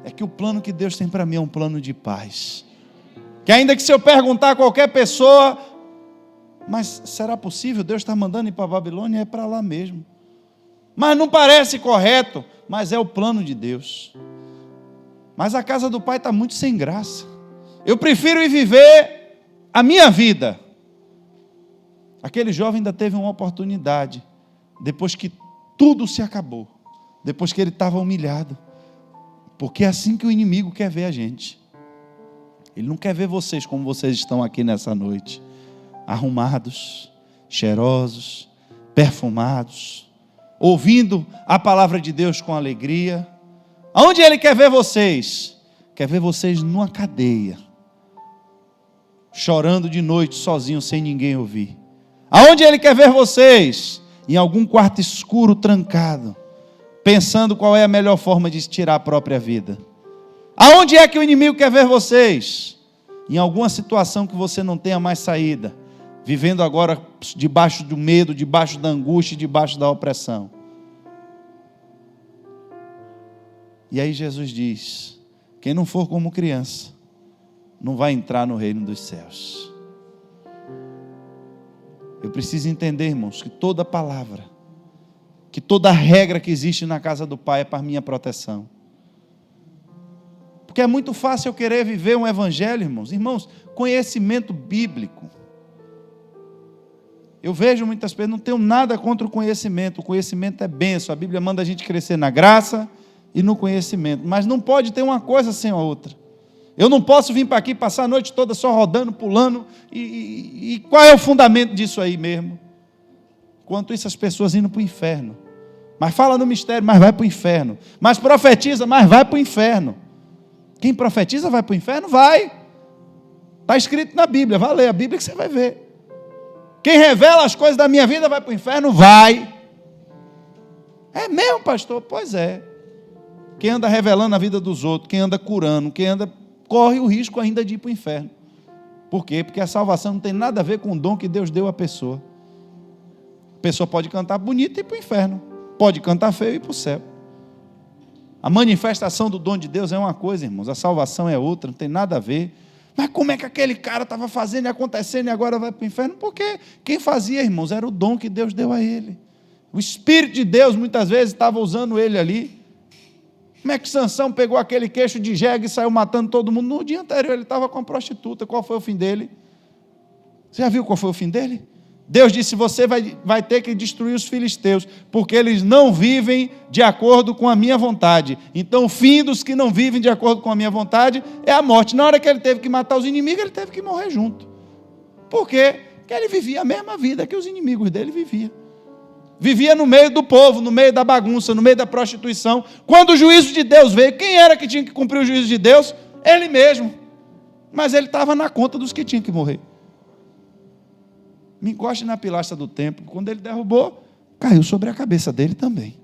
É que o plano que Deus tem para mim é um plano de paz. Que ainda que se eu perguntar a qualquer pessoa, mas será possível? Deus está mandando ir para a Babilônia? É para lá mesmo. Mas não parece correto, mas é o plano de Deus. Mas a casa do Pai está muito sem graça. Eu prefiro ir viver a minha vida. Aquele jovem ainda teve uma oportunidade, depois que tudo se acabou, depois que ele estava humilhado. Porque é assim que o inimigo quer ver a gente. Ele não quer ver vocês como vocês estão aqui nessa noite, arrumados, cheirosos, perfumados, ouvindo a palavra de Deus com alegria. Aonde ele quer ver vocês? Quer ver vocês numa cadeia, chorando de noite, sozinho, sem ninguém ouvir. Aonde Ele quer ver vocês? Em algum quarto escuro, trancado, pensando qual é a melhor forma de tirar a própria vida. Aonde é que o inimigo quer ver vocês? Em alguma situação que você não tenha mais saída, vivendo agora debaixo do medo, debaixo da angústia, debaixo da opressão. E aí Jesus diz: quem não for como criança, não vai entrar no reino dos céus. Eu preciso entender, irmãos, que toda palavra, que toda regra que existe na casa do Pai é para minha proteção. Porque é muito fácil eu querer viver um evangelho, irmãos. Irmãos, conhecimento bíblico. Eu vejo muitas pessoas, não tenho nada contra o conhecimento é bênção. A Bíblia manda a gente crescer na graça e no conhecimento. Mas não pode ter uma coisa sem a outra. Eu não posso vir para aqui, passar a noite toda só rodando, pulando. E qual é o fundamento disso aí mesmo? Quanto isso, as pessoas indo para o inferno. Mas fala no mistério, mas vai para o inferno. Mas profetiza, mas vai para o inferno. Quem profetiza vai para o inferno? Vai. Está escrito na Bíblia, vai ler a Bíblia que você vai ver. Quem revela as coisas da minha vida vai para o inferno? Vai. É mesmo, pastor? Pois é. Quem anda revelando a vida dos outros, quem anda curando, quem anda, corre o risco ainda de ir para o inferno. Por quê? Porque a salvação não tem nada a ver com o dom que Deus deu à pessoa. A pessoa pode cantar bonito e ir para o inferno. Pode cantar feio e ir para o céu. A manifestação do dom de Deus é uma coisa, irmãos. A salvação é outra, não tem nada a ver. Mas como é que aquele cara estava fazendo e acontecendo e agora vai para o inferno? Porque quem fazia, irmãos, era o dom que Deus deu a ele. O Espírito de Deus muitas vezes estava usando ele ali. Como é que Sansão pegou aquele queixo de jegue e saiu matando todo mundo? No dia anterior ele estava com a prostituta. Qual foi o fim dele? Você já viu qual foi o fim dele? Deus disse: você vai ter que destruir os filisteus, porque eles não vivem de acordo com a minha vontade. Então o fim dos que não vivem de acordo com a minha vontade é a morte. Na hora que ele teve que matar os inimigos, ele teve que morrer junto. Por quê? Porque ele vivia a mesma vida que os inimigos dele viviam. Vivia no meio do povo, no meio da bagunça, no meio da prostituição. Quando o juízo de Deus veio, quem era que tinha que cumprir o juízo de Deus? Ele mesmo. Mas ele estava na conta dos que tinham que morrer. Me encoste na pilastra do templo. Quando ele derrubou, caiu sobre a cabeça dele também.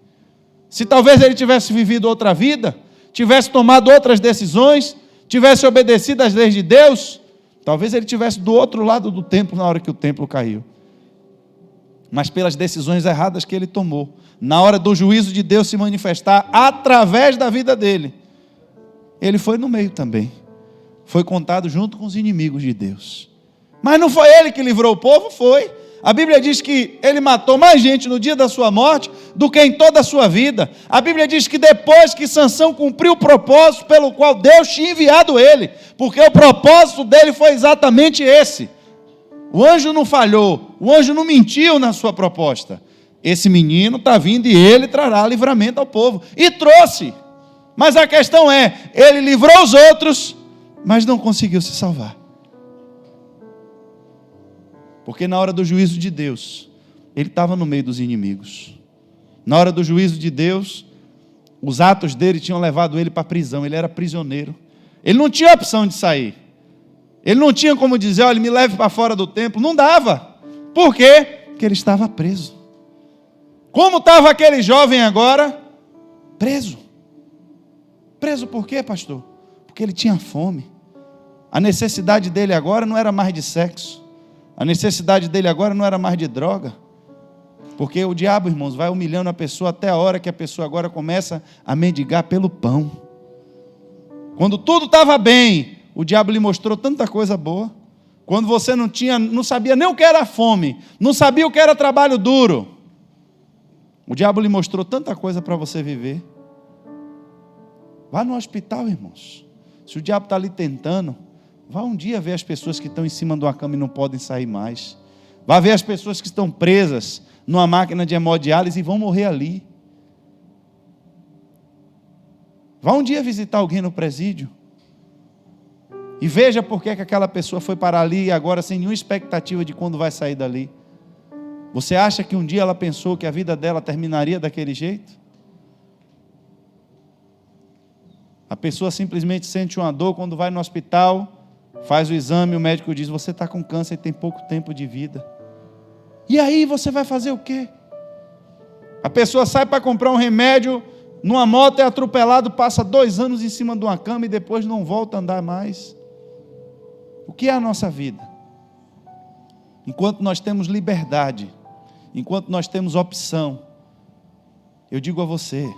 Se talvez ele tivesse vivido outra vida, tivesse tomado outras decisões, tivesse obedecido às leis de Deus, talvez ele estivesse do outro lado do templo na hora que o templo caiu. Mas pelas decisões erradas que ele tomou, na hora do juízo de Deus se manifestar através da vida dele, ele foi no meio também. Foi contado junto com os inimigos de Deus. Mas não foi ele que livrou o povo? Foi. A Bíblia diz que ele matou mais gente no dia da sua morte do que em toda a sua vida. A Bíblia diz que depois que Sansão cumpriu o propósito pelo qual Deus tinha enviado ele, porque o propósito dele foi exatamente esse. O anjo não falhou, o anjo não mentiu na sua proposta. Esse menino está vindo e ele trará livramento ao povo. E trouxe. Mas a questão é, ele livrou os outros, mas não conseguiu se salvar. Porque na hora do juízo de Deus, ele estava no meio dos inimigos. Na hora do juízo de Deus, os atos dele tinham levado ele para a prisão. Ele era prisioneiro. Ele não tinha opção de sair. Ele não tinha como dizer: olha, me leve para fora do templo. Não dava. Por quê? Porque ele estava preso. Como estava aquele jovem agora? Preso. Preso por quê, pastor? Porque ele tinha fome. A necessidade dele agora não era mais de sexo. A necessidade dele agora não era mais de droga. Porque o diabo, irmãos, vai humilhando a pessoa até a hora que a pessoa agora começa a mendigar pelo pão. Quando tudo estava bem, o diabo lhe mostrou tanta coisa boa. Quando você não sabia nem o que era fome, não sabia o que era trabalho duro, o diabo lhe mostrou tanta coisa para você viver. Vá no hospital, irmãos. Se o diabo está ali tentando, vá um dia ver as pessoas que estão em cima de uma cama e não podem sair mais. Vá ver as pessoas que estão presas numa máquina de hemodiálise e vão morrer ali. Vá um dia visitar alguém no presídio e veja por que aquela pessoa foi parar ali e agora sem nenhuma expectativa de quando vai sair dali. Você acha que um dia ela pensou que a vida dela terminaria daquele jeito? A pessoa simplesmente sente uma dor quando vai no hospital. Faz o exame, o médico diz, você está com câncer e tem pouco tempo de vida. E aí você vai fazer o quê? A pessoa sai para comprar um remédio, numa moto é atropelado, passa 2 anos em cima de uma cama e depois não volta a andar mais. O que é a nossa vida? Enquanto nós temos liberdade, enquanto nós temos opção, eu digo a você,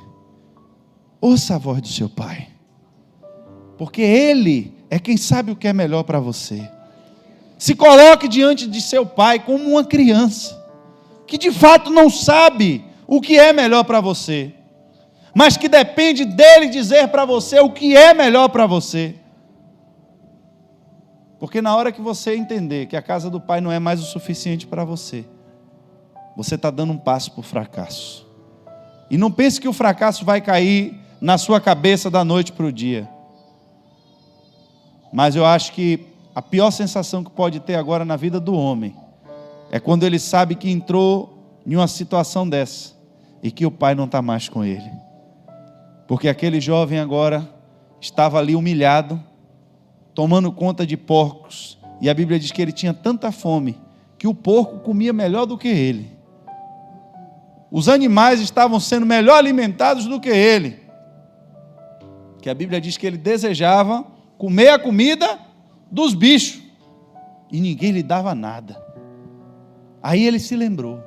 ouça a voz do seu pai, porque ele é quem sabe o que é melhor para você. Se coloque diante de seu pai como uma criança, que de fato não sabe o que é melhor para você, mas que depende dele dizer para você o que é melhor para você. Porque na hora que você entender que a casa do pai não é mais o suficiente para você, você está dando um passo para o fracasso. E não pense que o fracasso vai cair na sua cabeça da noite para o dia. Mas eu acho que a pior sensação que pode ter agora na vida do homem é quando ele sabe que entrou em uma situação dessa e que o pai não está mais com ele. Porque aquele jovem agora estava ali humilhado, tomando conta de porcos, e a Bíblia diz que ele tinha tanta fome que o porco comia melhor do que ele. Os animais estavam sendo melhor alimentados do que ele, que a Bíblia diz que ele desejava comer a comida dos bichos, e ninguém lhe dava nada. Aí ele se lembrou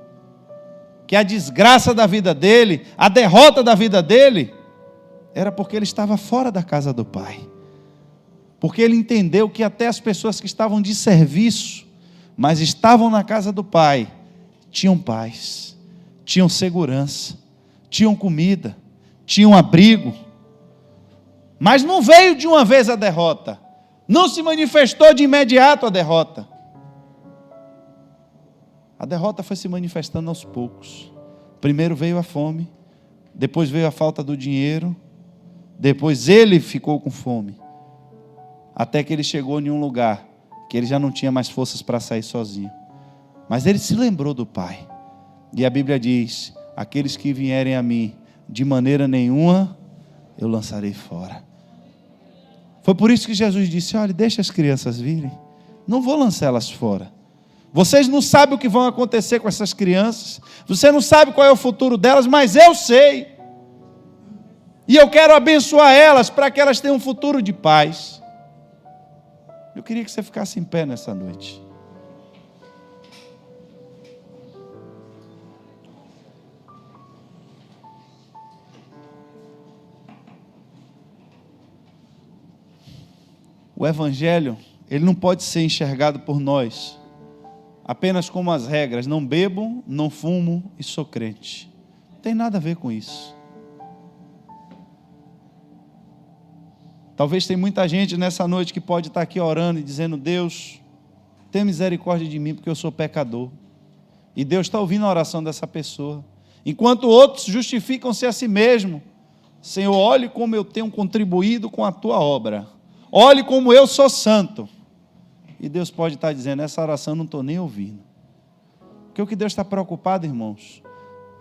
que a desgraça da vida dele, a derrota da vida dele, era porque ele estava fora da casa do pai. Porque ele entendeu que até as pessoas que estavam de serviço, mas estavam na casa do pai, tinham paz, tinham segurança, tinham comida, tinham abrigo. Mas não veio de uma vez a derrota, não se manifestou de imediato a derrota. A derrota foi se manifestando aos poucos. Primeiro veio a fome, depois veio a falta do dinheiro, depois ele ficou com fome, até que ele chegou em um lugar que ele já não tinha mais forças para sair sozinho. Mas ele se lembrou do pai. E a Bíblia diz, aqueles que vierem a mim, de maneira nenhuma eu lançarei fora. Foi por isso que Jesus disse, olha, deixa as crianças virem, não vou lançá-las fora. Vocês não sabem o que vão acontecer com essas crianças, você não sabe qual é o futuro delas, mas eu sei. E eu quero abençoar elas para que elas tenham um futuro de paz. Eu queria que você ficasse em pé nessa noite. O Evangelho, ele não pode ser enxergado por nós apenas como as regras, não bebo, não fumo e sou crente. Não tem nada a ver com isso. Talvez tem muita gente nessa noite que pode estar aqui orando e dizendo, Deus, tenha misericórdia de mim porque eu sou pecador. E Deus está ouvindo a oração dessa pessoa. Enquanto outros justificam-se a si mesmo. Senhor, olhe como eu tenho contribuído com a tua obra. Olhe como eu sou santo. E Deus pode estar dizendo, essa oração eu não estou nem ouvindo. Porque o que Deus está preocupado, irmãos,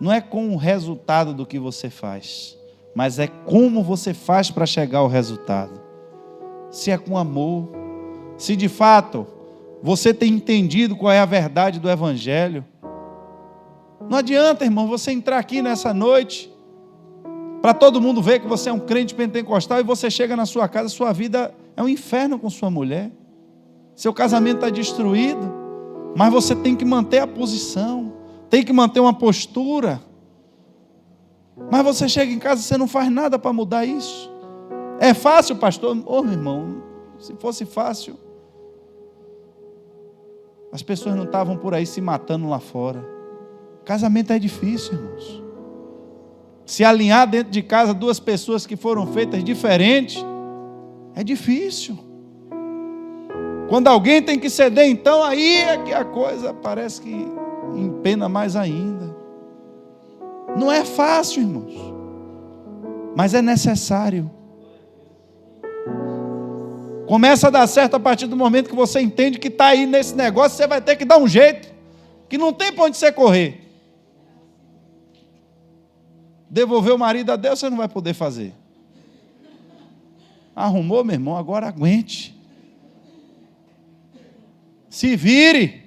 não é com o resultado do que você faz, mas é como você faz para chegar ao resultado. Se é com amor, se de fato você tem entendido qual é a verdade do Evangelho. Não adianta, irmão, você entrar aqui nessa noite para todo mundo ver que você é um crente pentecostal e você chega na sua casa, sua vida é um inferno com sua mulher, seu casamento está destruído, mas você tem que manter a posição, tem que manter uma postura. Mas você chega em casa e você não faz nada para mudar isso. É fácil, pastor? Ô, meu irmão, se fosse fácil, as pessoas não estavam por aí se matando lá fora. Casamento é difícil, irmãos. Se alinhar dentro de casa duas pessoas que foram feitas diferentes, é difícil. Quando alguém tem que ceder, então aí é que a coisa parece que empena mais ainda. Não é fácil, irmãos, mas é necessário. Começa a dar certo a partir do momento que você entende que está aí nesse negócio, você vai ter que dar um jeito, que não tem para onde você correr. Devolver o marido a Deus, você não vai poder fazer. Arrumou, meu irmão, agora aguente. Se vire.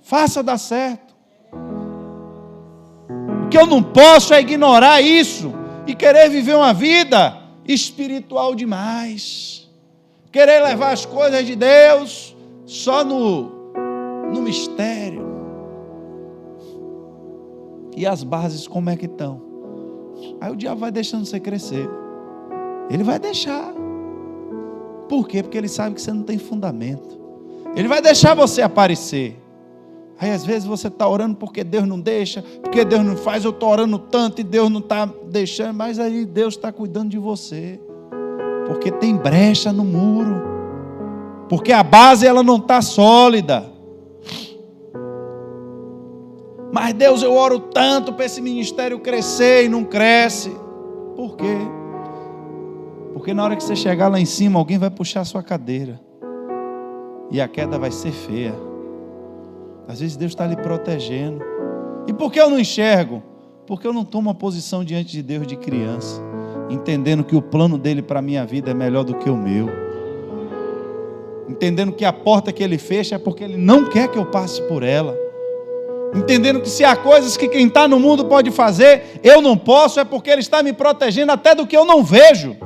Faça dar certo. O que eu não posso é ignorar isso e querer viver uma vida espiritual demais. Querer levar as coisas de Deus só no mistério. E as bases como é que estão? Aí o diabo vai deixando você crescer. Ele vai deixar. Por quê? Porque ele sabe que você não tem fundamento. Ele vai deixar você aparecer. Aí às vezes você está orando porque Deus não deixa, porque Deus não faz, eu estou orando tanto e Deus não está deixando, mas aí Deus está cuidando de você. Porque tem brecha no muro. Porque a base ela não está sólida. Mas Deus, eu oro tanto para esse ministério crescer e não cresce. Por quê? Porque na hora que você chegar lá em cima, alguém vai puxar a sua cadeira. E a queda vai ser feia. Às vezes Deus está lhe protegendo. E por que eu não enxergo? Porque eu não tomo uma posição diante de Deus de criança, entendendo que o plano dele para a minha vida é melhor do que o meu. Entendendo que a porta que ele fecha é porque ele não quer que eu passe por ela. Entendendo que se há coisas que quem está no mundo pode fazer, eu não posso, é porque ele está me protegendo até do que eu não vejo.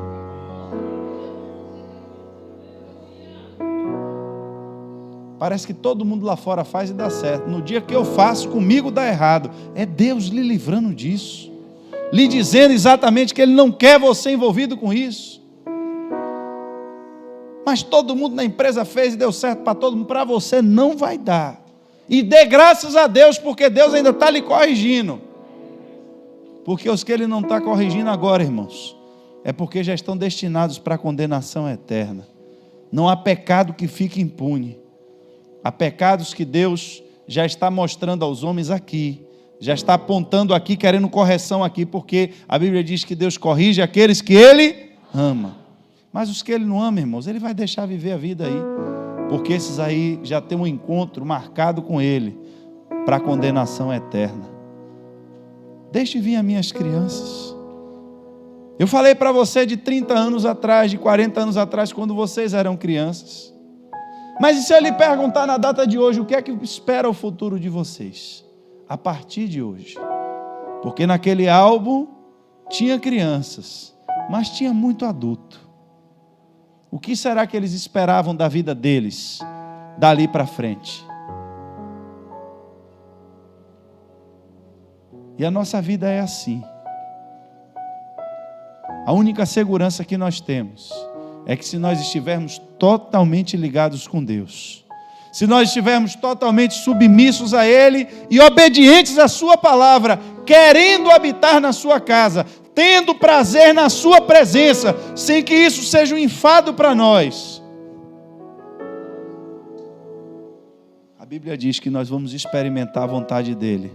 Parece que todo mundo lá fora faz e dá certo. No dia que eu faço, comigo dá errado. É Deus lhe livrando disso. Lhe dizendo exatamente que Ele não quer você envolvido com isso. Mas todo mundo na empresa fez e deu certo para todo mundo. Para você não vai dar. E dê graças a Deus, porque Deus ainda está lhe corrigindo. Porque os que Ele não está corrigindo agora, irmãos, é porque já estão destinados para a condenação eterna. Não há pecado que fique impune. Há pecados que Deus já está mostrando aos homens aqui, já está apontando aqui, querendo correção aqui, porque a Bíblia diz que Deus corrige aqueles que Ele ama. Mas os que Ele não ama, irmãos, Ele vai deixar viver a vida aí, porque esses aí já têm um encontro marcado com Ele para a condenação eterna. Deixe vir as minhas crianças. Eu falei para você de 30 anos atrás, de 40 anos atrás, quando vocês eram crianças. Mas e se eu lhe perguntar na data de hoje, o que é que espera o futuro de vocês? A partir de hoje. Porque naquele álbum tinha crianças, mas tinha muito adulto. O que será que eles esperavam da vida deles, dali para frente? E a nossa vida é assim. A única segurança que nós temos é que se nós estivermos totalmente ligados com Deus, se nós estivermos totalmente submissos a Ele e obedientes à sua palavra, querendo habitar na sua casa, tendo prazer na sua presença, sem que isso seja um enfado para nós, a Bíblia diz que nós vamos experimentar a vontade dEle,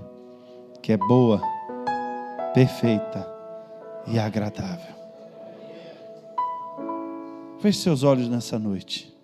que é boa, perfeita e agradável. Feche seus olhos nessa noite.